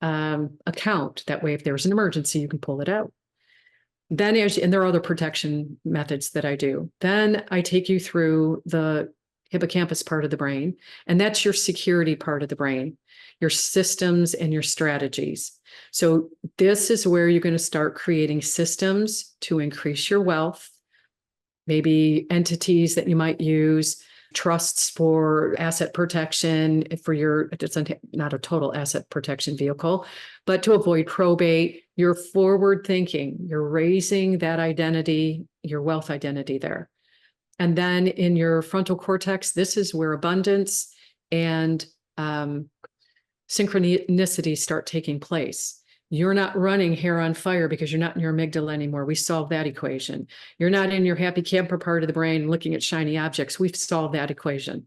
account. That way, if there's an emergency, you can pull it out. Then, and there are other protection methods that I do. Then I take you through the hippocampus part of the brain, and that's your security part of the brain, your systems and your strategies. So this is where you're going to start creating systems to increase your wealth, maybe entities that you might use, trusts for asset protection for it's not a total asset protection vehicle, but to avoid probate. You're forward thinking, you're raising that identity, your wealth identity there. And then in your frontal cortex, this is where abundance and synchronicity start taking place. You're not running hair on fire because you're not in your amygdala anymore. We solved that equation. You're not in your happy camper part of the brain looking at shiny objects. We've solved that equation.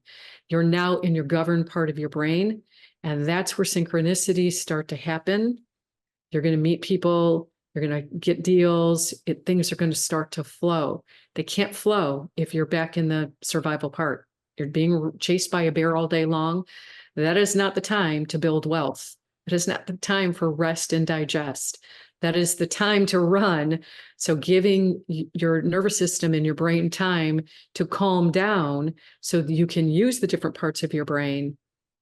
You're now in your governed part of your brain, and that's where synchronicities start to happen. You're going to meet people. You're going to get deals. Things are going to start to flow. They can't flow if you're back in the survival part. You're being chased by a bear all day long. That is not the time to build wealth. It is not the time for rest and digest. That is the time to run. So giving your nervous system and your brain time to calm down so that you can use the different parts of your brain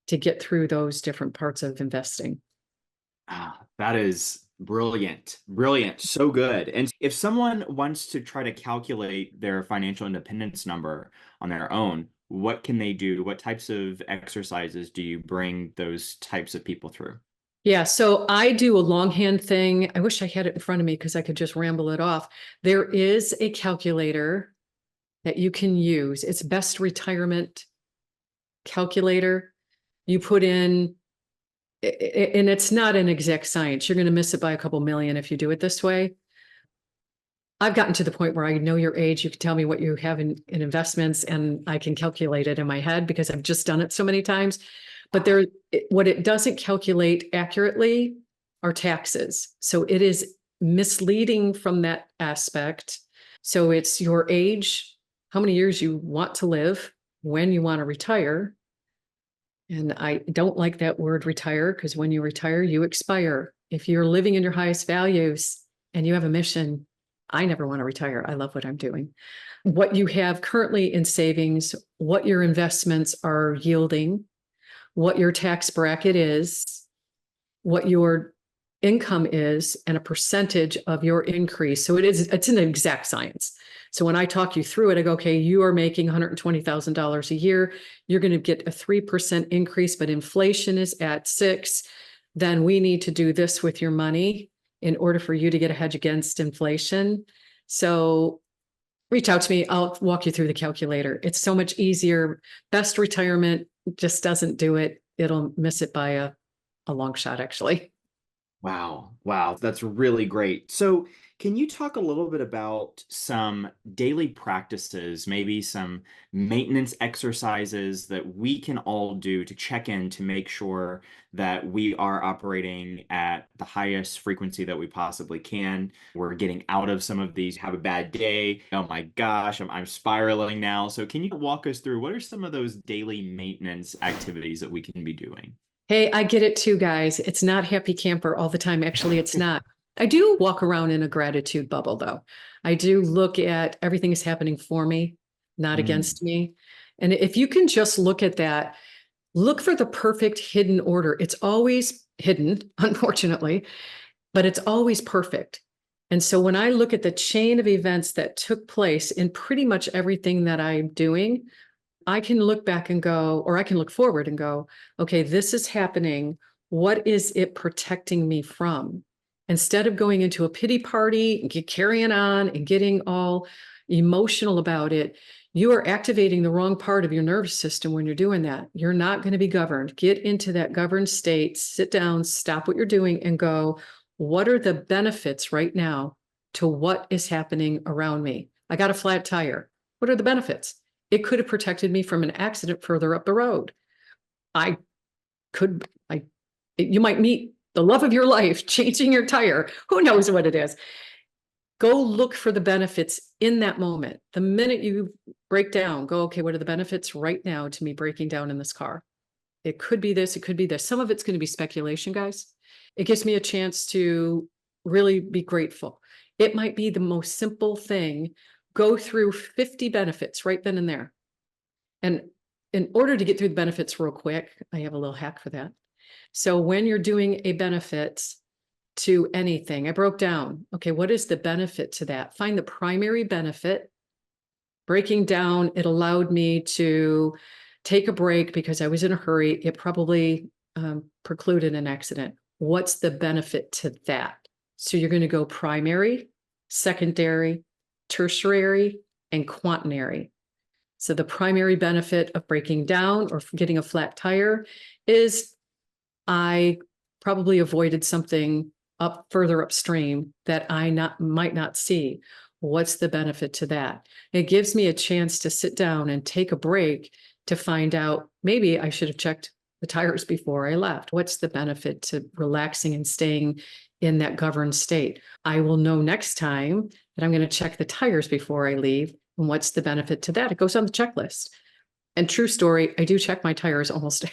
to get through those different parts of investing. That is brilliant. Brilliant. So good. And if someone wants to try to calculate their financial independence number on their own, what can they do? What types of exercises do you bring those types of people through? Yeah, so I do a longhand thing. I wish I had it in front of me because I could just ramble it off. There is a calculator that you can use. It's best retirement calculator. You put in, and it's not an exact science. You're going to miss it by a couple million if you do it this way. I've gotten to the point where I know your age. You can tell me what you have in investments, and I can calculate it in my head because I've just done it so many times. But what it doesn't calculate accurately are taxes. So it is misleading from that aspect. So it's your age, how many years you want to live, when you want to retire. And I don't like that word retire, because when you retire, you expire. If you're living in your highest values and you have a mission, I never want to retire. I love what I'm doing. What you have currently in savings, what your investments are yielding, what your tax bracket is, what your income is, and a percentage of your increase. So it's an exact science. So when I talk you through it, I go, okay, you are making $120,000 a year. You're going to get a 3% increase, but inflation is at 6%. Then we need to do this with your money in order for you to get a hedge against inflation. So reach out to me. I'll walk you through the calculator. It's so much easier. Best retirement just doesn't do it. it'll miss it by a long shot, actually. Wow. Wow. That's really great. So, can you talk a little bit about some daily practices, maybe some maintenance exercises that we can all do to check in to make sure that we are operating at the highest frequency that we possibly can? We're getting out of some of these, have a bad day. Oh my gosh, I'm spiraling now. So, can you walk us through what are some of those daily maintenance activities that we can be doing? Hey, I get it too, guys. It's not happy camper all the time. Actually, it's not. I do walk around in a gratitude bubble, though. I do look at everything is happening for me, not Mm. against me. And if you can just look at that, look for the perfect hidden order. It's always hidden, unfortunately, but it's always perfect. And so when I look at the chain of events that took place in pretty much everything that I'm doing, I can look back and go, or I can look forward and go, okay, this is happening. What is it protecting me from? Instead of going into a pity party and carrying on and getting all emotional about it, you are activating the wrong part of your nervous system when you're doing that. You're not going to be governed. Get into that governed state, sit down, stop what you're doing, and go, what are the benefits right now to what is happening around me? I got a flat tire. What are the benefits? It could have protected me from an accident further up the road. I could, you might meet the love of your life changing your tire. Who knows what it is? Go look for the benefits in that moment. The minute you break down, go, okay, what are the benefits right now to me breaking down in this car? It could be this, it could be this. Some of it's going to be speculation, guys. It gives me a chance to really be grateful. It might be the most simple thing. Go through 50 benefits right then and there. And in order to get through the benefits real quick, I have a little hack for that. So when you're doing a benefit to anything, I broke down, okay, what is the benefit to that? Find the primary benefit. Breaking down, it allowed me to take a break because I was in a hurry. It probably precluded an accident. What's the benefit to that? So you're going to go primary, secondary, tertiary, and quaternary. So the primary benefit of breaking down or getting a flat tire is I probably avoided something up further upstream that might not see. What's the benefit to that? It gives me a chance to sit down and take a break to find out maybe I should have checked the tires before I left. What's the benefit to relaxing and staying in that governed state? I will know next time that I'm going to check the tires before I leave. And what's the benefit to that? It goes on the checklist. And true story, I do check my tires almost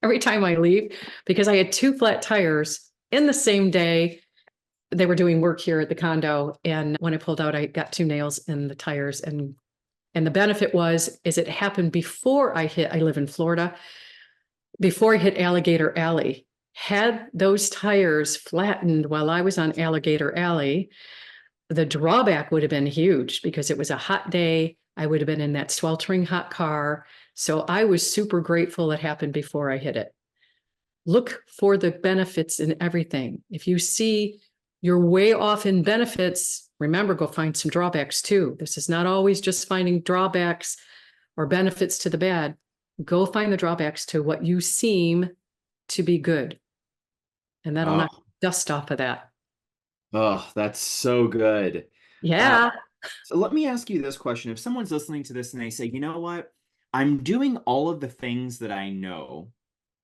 every time I leave because I had two flat tires in the same day. They were doing work here at the condo. And when I pulled out, I got two nails in the tires. And the benefit is it happened before I live in Florida, before I hit Alligator Alley. Had those tires flattened while I was on Alligator Alley, the drawback would have been huge because it was a hot day. I would have been in that sweltering hot car. So I was super grateful it happened before I hit it. Look for the benefits in everything. If you see you're way off in benefits, remember, go find some drawbacks too. This is not always just finding drawbacks or benefits to the bad. Go find the drawbacks to what you seem to be good. And that'll knock Oh, dust off of that. oh, that's so good. Uh, Yeah. So let me ask you this question. If someone's listening to this and they say, you know what? I'm doing all of the things that I know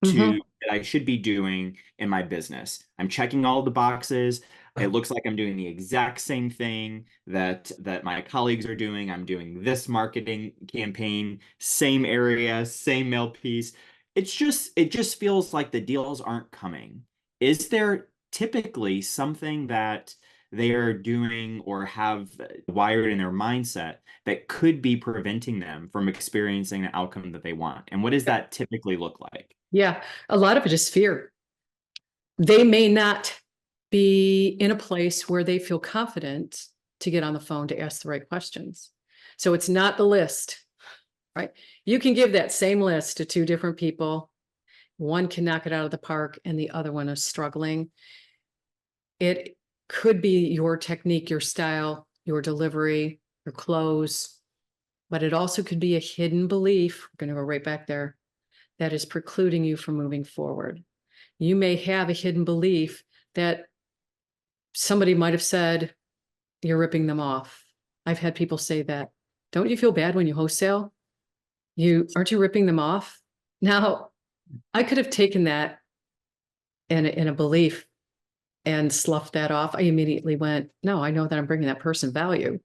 Mm-hmm. that I should be doing in my business. I'm checking all the boxes. It looks like I'm doing the exact same thing that my colleagues are doing. I'm doing this marketing campaign, same area, same mail piece. It just feels like the deals aren't coming. Is there typically something that they are doing or have wired in their mindset that could be preventing them from experiencing the outcome that they want? And what does that typically look like? Yeah. A lot of it is fear. They may not be in a place where they feel confident to get on the phone to ask the right questions. So it's not the list, right? You can give that same list to two different people. One can knock it out of the park and the other one is struggling. It could be your technique, your style, your delivery, your clothes, but it also could be a hidden belief. We're going to go right back there that is precluding you from moving forward. You may have a hidden belief that somebody might have said, you're ripping them off. I've had people say that. Don't you feel bad when you wholesale? Aren't you ripping them off? Now, I could have taken that in a belief and sloughed that off. I immediately went, no, I know that I'm bringing that person value.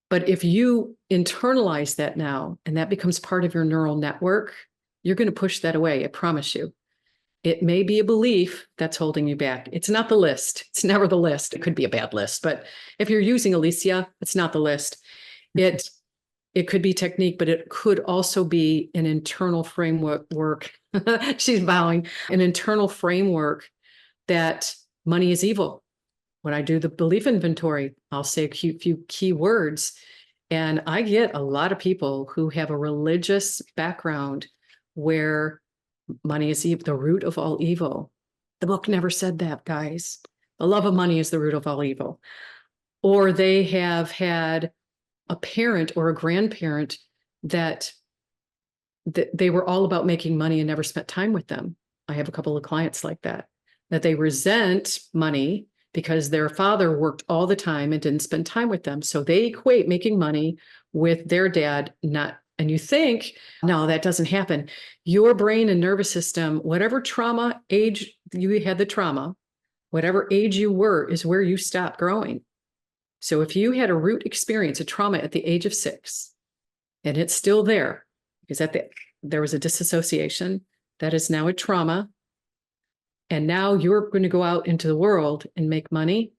But if you internalize that now, and that becomes part of your neural network, you're going to push that away. I promise you. It may be a belief that's holding you back. It's not the list. It's never the list. It could be a bad list, but if you're using Alicia, it's not the list. It could be technique, but it could also be an internal framework. She's bowing. An internal framework that money is evil. When I do the belief inventory, I'll say a few key words, and I get a lot of people who have a religious background where money is the root of all evil. The book never said that, guys. The love of money is the root of all evil. Or they have had a parent or a grandparent that they were all about making money and never spent time with them. I have a couple of clients like that they resent money because their father worked all the time and didn't spend time with them. So they equate making money with their dad, not. And you think, no, that doesn't happen. Your brain and nervous system, whatever trauma age you had the trauma, whatever age you were is where you stop growing. So if you had a root experience, a trauma at the age of 6, and it's still there, because there was a disassociation, that is now a trauma. And now you're going to go out into the world and make money.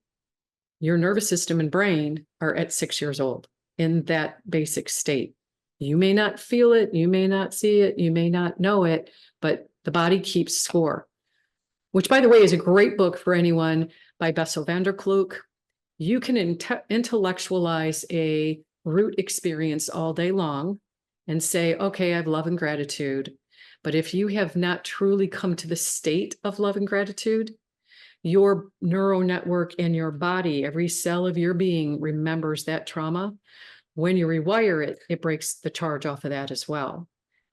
Your nervous system and brain are at 6 years old in that basic state. You may not feel it, you may not see it, you may not know it, but the body keeps score, which, by the way, is a great book for anyone by Bessel van der Kolk. You can intellectualize a root experience all day long and say, okay, I have love and gratitude. But if you have not truly come to the state of love and gratitude, your neural network and your body, every cell of your being remembers that trauma. When you rewire it, it breaks the charge off of that as well.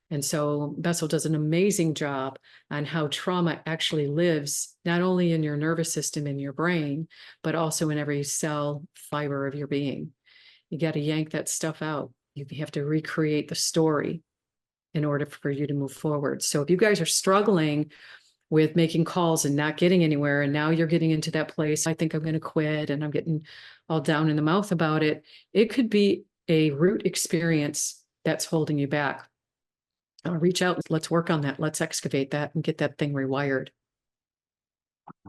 And so Bessel does an amazing job on how trauma actually lives, not only in your nervous system, in your brain, but also in every cell fiber of your being. You got to yank that stuff out. You have to recreate the story in order for you to move forward. So if you guys are struggling with making calls and not getting anywhere, and now you're getting into that place, I think I'm going to quit, and I'm getting all down in the mouth about it, it could be a root experience that's holding you back. Reach out. Let's work on that. Let's excavate that and get that thing rewired.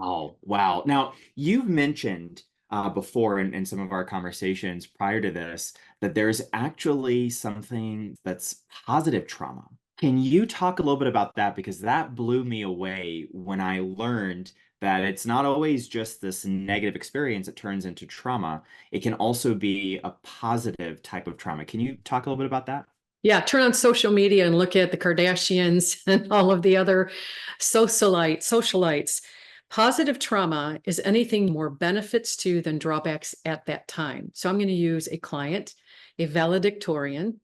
Oh, wow. Now, you've mentioned before in some of our conversations prior to this that there's actually something that's positive trauma. Can you talk a little bit about that? Because that blew me away when I learned that it's not always just this negative experience that turns into trauma. It can also be a positive type of trauma. Can you talk a little bit about that? Yeah, turn on social media and look at the Kardashians and all of the other socialites. Positive trauma is anything more benefits to than drawbacks at that time. So I'm going to use a client, a valedictorian.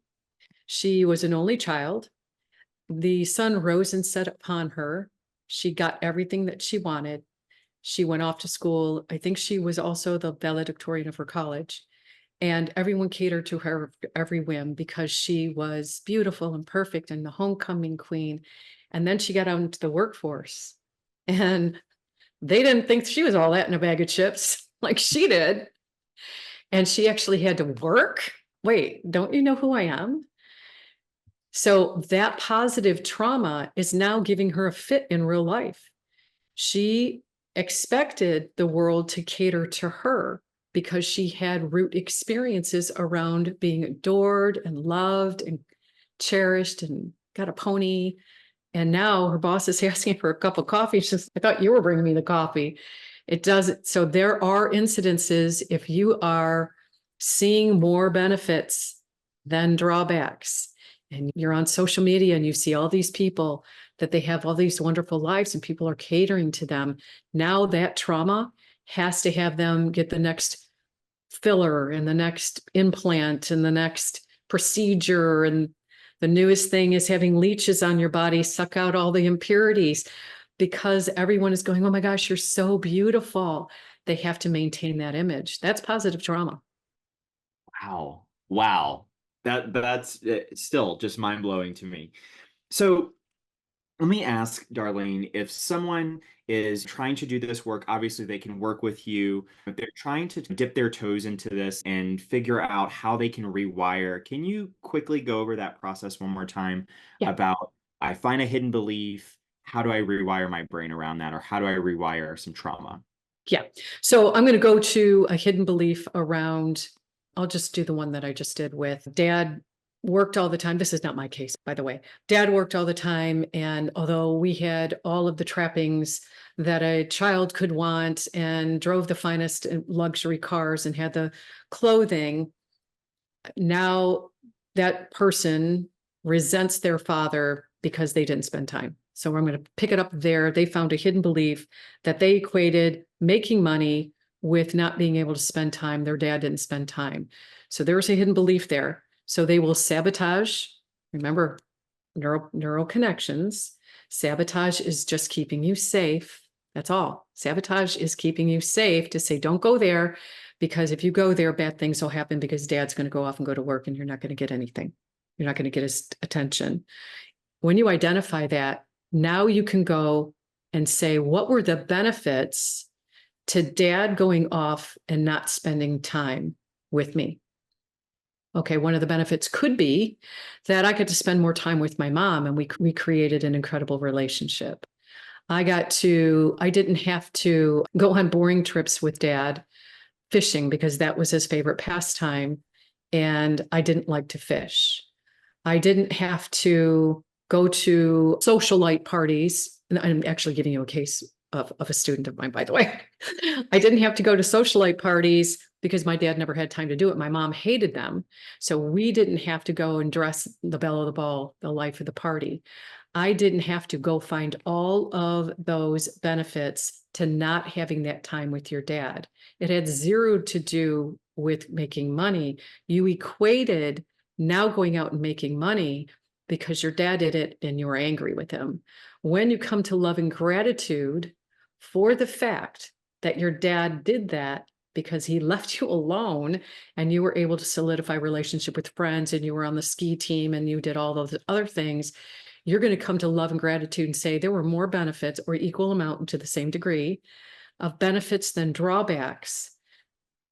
She was an only child. The sun rose and set upon her. She got everything that she wanted. She went off to school. I think she was also the valedictorian of her college. And everyone catered to her every whim because she was beautiful and perfect and the homecoming queen. And then she got out into the workforce, and they didn't think she was all that in a bag of chips like she did. And she actually had to work. Wait, don't you know who I am? So that positive trauma is now giving her a fit in real life. She expected the world to cater to her because she had root experiences around being adored and loved and cherished and got a pony. And now her boss is asking for a cup of coffee. She says, I thought you were bringing me the coffee. It doesn't. So there are incidences, if you are seeing more benefits than drawbacks, and you're on social media and you see all these people that they have all these wonderful lives and people are catering to them. Now that trauma has to have them get the next filler and the next implant and the next procedure. And The newest thing is having leeches on your body suck out all the impurities because everyone is going, oh my gosh, you're so beautiful. They have to maintain that image. That's positive trauma. Wow. Wow. That's still just mind-blowing to me. So let me ask, Darlene, if someone is trying to do this work, obviously they can work with you. If they're trying to dip their toes into this and figure out how they can rewire, can you quickly go over that process one more time Yeah. about I find a hidden belief, how do I rewire my brain around that, or how do I rewire some trauma? Yeah. So I'm going to go to a hidden belief around, I'll just do the one that I just did with dad worked all the time. This is not my case, by the way. Dad worked all the time. And although we had all of the trappings that a child could want and drove the finest luxury cars and had the clothing, now that person resents their father because they didn't spend time. So I'm going to pick it up there. They found a hidden belief that they equated making money with not being able to spend time. Their dad didn't spend time. So there's a hidden belief there. So they will sabotage. Remember, neural connections. Sabotage is just keeping you safe. That's all. Sabotage is keeping you safe to say, don't go there, because if you go there, bad things will happen because dad's going to go off and go to work and you're not going to get anything. You're not going to get his attention. When you identify that, now you can go and say, what were the benefits to dad going off and not spending time with me? Okay, one of the benefits could be that I get to spend more time with my mom and we created an incredible relationship. I didn't have to go on boring trips with dad fishing because that was his favorite pastime. And I didn't like to fish. I didn't have to go to socialite parties. And I'm actually giving you a case of a student of mine, by the way. I didn't have to go to socialite parties because my dad never had time to do it. My mom hated them. So we didn't have to go and dress the belle of the ball, the life of the party. I didn't have to go find all of those benefits to not having that time with your dad. It had zero to do with making money. You equated now going out and making money because your dad did it and you were angry with him. When you come to love and gratitude for the fact that your dad did that because he left you alone and you were able to solidify relationship with friends and you were on the ski team and you did all those other things, you're going to come to love and gratitude and say there were more benefits or equal amount to the same degree of benefits than drawbacks.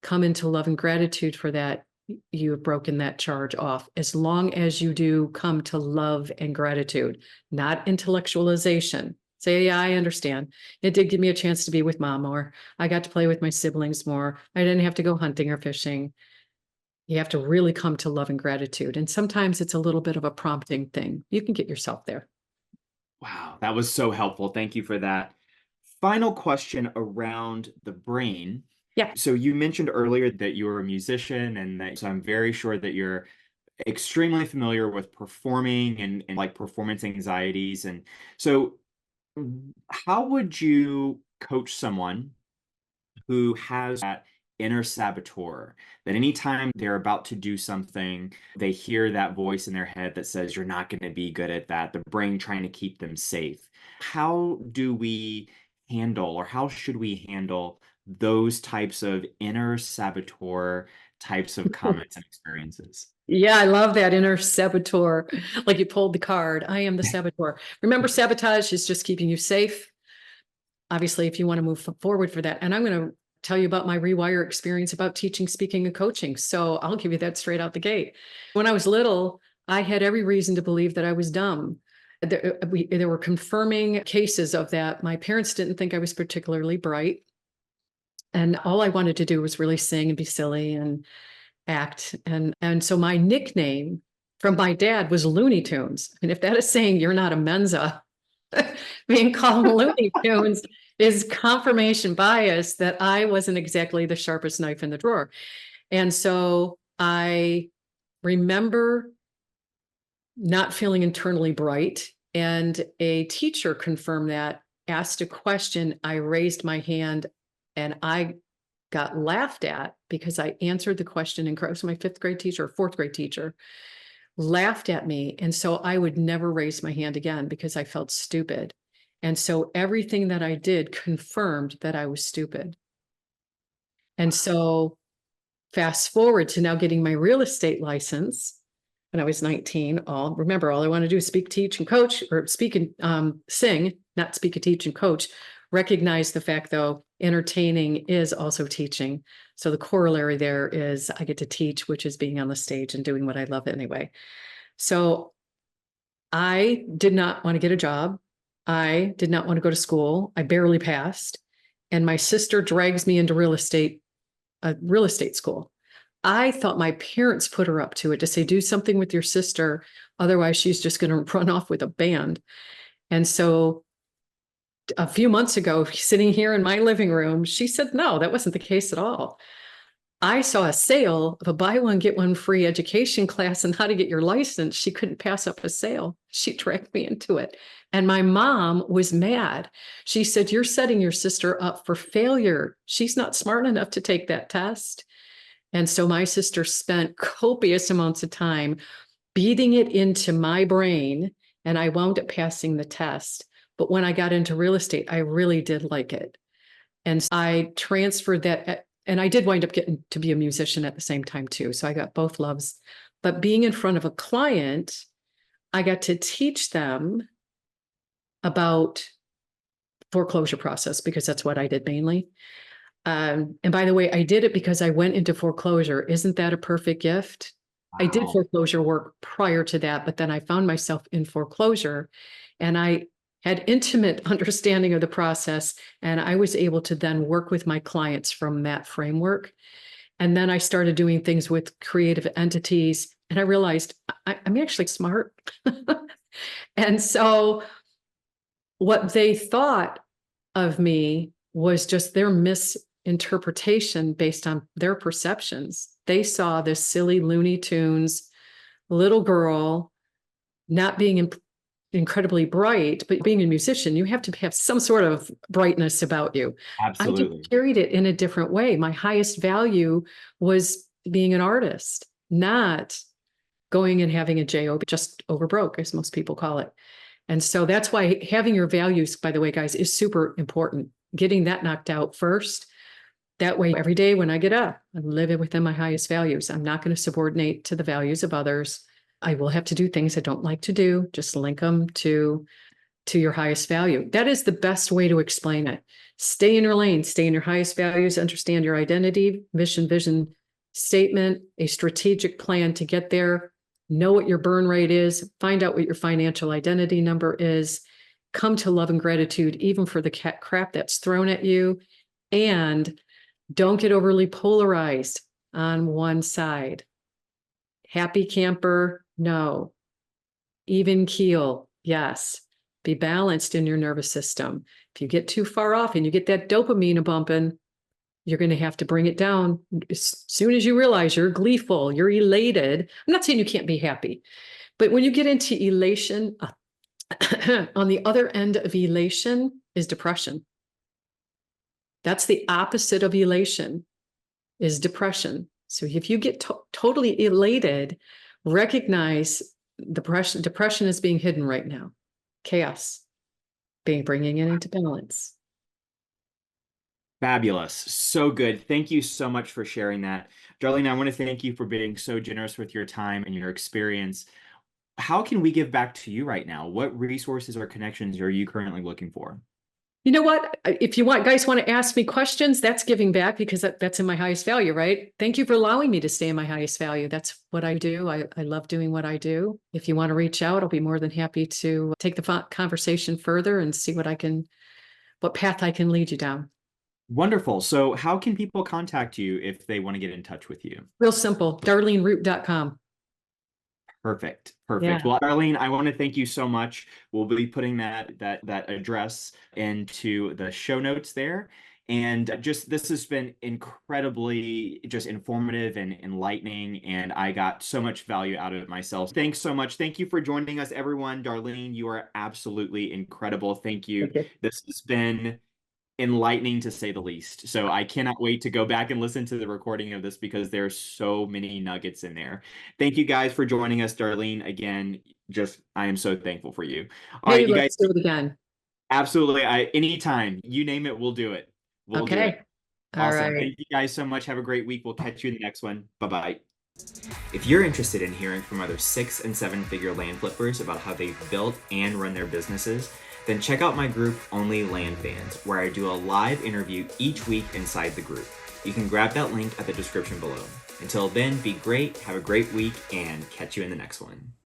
Come into love and gratitude for that. You have broken that charge off. As long as you do come to love and gratitude, not intellectualization. Say, yeah, I understand. It did give me a chance to be with mom more. I got to play with my siblings more. I didn't have to go hunting or fishing. You have to really come to love and gratitude. And sometimes it's a little bit of a prompting thing. You can get yourself there. Wow, that was so helpful. Thank you for that. Final question around the brain. Yeah. So you mentioned earlier that you were a musician, and so I'm very sure that you're extremely familiar with performing and like performance anxieties. And so how would you coach someone who has that inner saboteur, that anytime they're about to do something, they hear that voice in their head that says, you're not going to be good at that, the brain trying to keep them safe? How do we handle, or how should we handle those types of inner saboteur types of comments and experiences? Yeah, I love that inner saboteur. Like you pulled the card. I am the saboteur. Remember, sabotage is just keeping you safe. Obviously, if you want to move forward for that. And I'm going to tell you about my rewire experience about teaching, speaking, and coaching. So I'll give you that straight out the gate. When I was little, I had every reason to believe that I was dumb. There were confirming cases of that. My parents didn't think I was particularly bright. And all I wanted to do was really sing and be silly and act. And so my nickname from my dad was Looney Tunes. And if that is saying you're not a Mensa, being called Looney Tunes is confirmation bias that I wasn't exactly the sharpest knife in the drawer. And so I remember not feeling internally bright. And a teacher confirmed that, asked a question. I raised my hand and I got laughed at because I answered the question. And it was my fifth grade teacher or fourth grade teacher. laughed at me. And so I would never raise my hand again because I felt stupid. And so everything that I did confirmed that I was stupid. And so fast forward to now getting my real estate license when I was 19. Remember, all I want to do is speak, teach, and coach, or speak and sing, not speak and teach and coach. Recognize the fact, though, entertaining is also teaching. So the corollary there is I get to teach, which is being on the stage and doing what I love anyway. So I did not want to get a job. I did not want to go to school. I barely passed. And my sister drags me into a real estate school. I thought my parents put her up to it to say, do something with your sister. Otherwise, she's just going to run off with a band. And so a few months ago, sitting here in my living room, she said, no, that wasn't the case at all. I saw a sale of a buy one, get one free education class on how to get your license. She couldn't pass up a sale. She dragged me into it. And my mom was mad. She said, you're setting your sister up for failure. She's not smart enough to take that test. And so my sister spent copious amounts of time beating it into my brain, and I wound up passing the test. But when I got into real estate, I really did like it. And so I transferred that, and I did wind up getting to be a musician at the same time too. So I got both loves. But being in front of a client, I got to teach them about foreclosure process because that's what I did mainly. And by the way, I did it because I went into foreclosure. Isn't that a perfect gift? I did Wow. foreclosure work prior to that, but then I found myself in foreclosure and I had intimate understanding of the process. And I was able to then work with my clients from that framework. And then I started doing things with creative entities. And I realized I'm actually smart. And so what they thought of me was just their misinterpretation based on their perceptions. They saw this silly Looney Tunes little girl not being incredibly bright, but being a musician, you have to have some sort of brightness about you. I just Absolutely. carried it in a different way. My highest value was being an artist, not going and having a job, just over broke, as most people call it. And so that's why having your values, by the way, guys, is super important. Getting that knocked out first. That way, every day when I get up, I'm living within my highest values. I'm not going to subordinate to the values of others. I will have to do things I don't like to do. Just link them to your highest value. That is the best way to explain it. Stay in your lane, stay in your highest values, understand your identity, mission, vision, statement, a strategic plan to get there, know what your burn rate is, find out what your financial identity number is, come to love and gratitude, even for the crap that's thrown at you, and don't get overly polarized on one side. Happy camper, no. Even keel, yes. Be balanced in your nervous system. If you get too far off and you get that dopamine bumping, you're going to have to bring it down as soon as you realize you're gleeful, you're elated. I'm not saying you can't be happy, but when you get into elation, on the other end of elation is depression. That's the opposite of elation, is depression. So if you get totally elated, recognize depression is being hidden right now. Chaos, bringing it into balance. Fabulous. So good. Thank you so much for sharing that. Darlene, I want to thank you for being so generous with your time and your experience. How can we give back to you right now? What resources or connections are you currently looking for? You know what? If you guys want to ask me questions, that's giving back because that's in my highest value, right? Thank you for allowing me to stay in my highest value. That's what I do. I love doing what I do. If you want to reach out, I'll be more than happy to take the conversation further and see what path I can lead you down. Wonderful. So how can people contact you if they want to get in touch with you? Real simple, darleneroot.com. Perfect. Yeah. Perfect. Well, Darlene, I want to thank you so much. We'll be putting that address into the show notes there. And just this has been incredibly just informative and enlightening, and I got so much value out of it myself. Thanks so much. Thank you for joining us, everyone. Darlene, you are absolutely incredible. Thank you. Thank you. This has been enlightening to say the least. So I cannot wait to go back and listen to the recording of this because there's so many nuggets in there. Thank you guys for joining us, Darlene. Again, just I am so thankful for you. All Hey, right, you guys, let's do it again. absolutely. Anytime you name it, we'll do it. We'll do it. Okay. All Awesome. right. Thank you guys so much. Have a great week. We'll catch you in the next one. Bye bye. If you're interested in hearing from other 6 and 7 figure land flippers about how they've built and run their businesses, then check out my group Only Land Fans, where I do a live interview each week inside the group. You can grab that link at the description below. Until then, be great, have a great week, and catch you in the next one.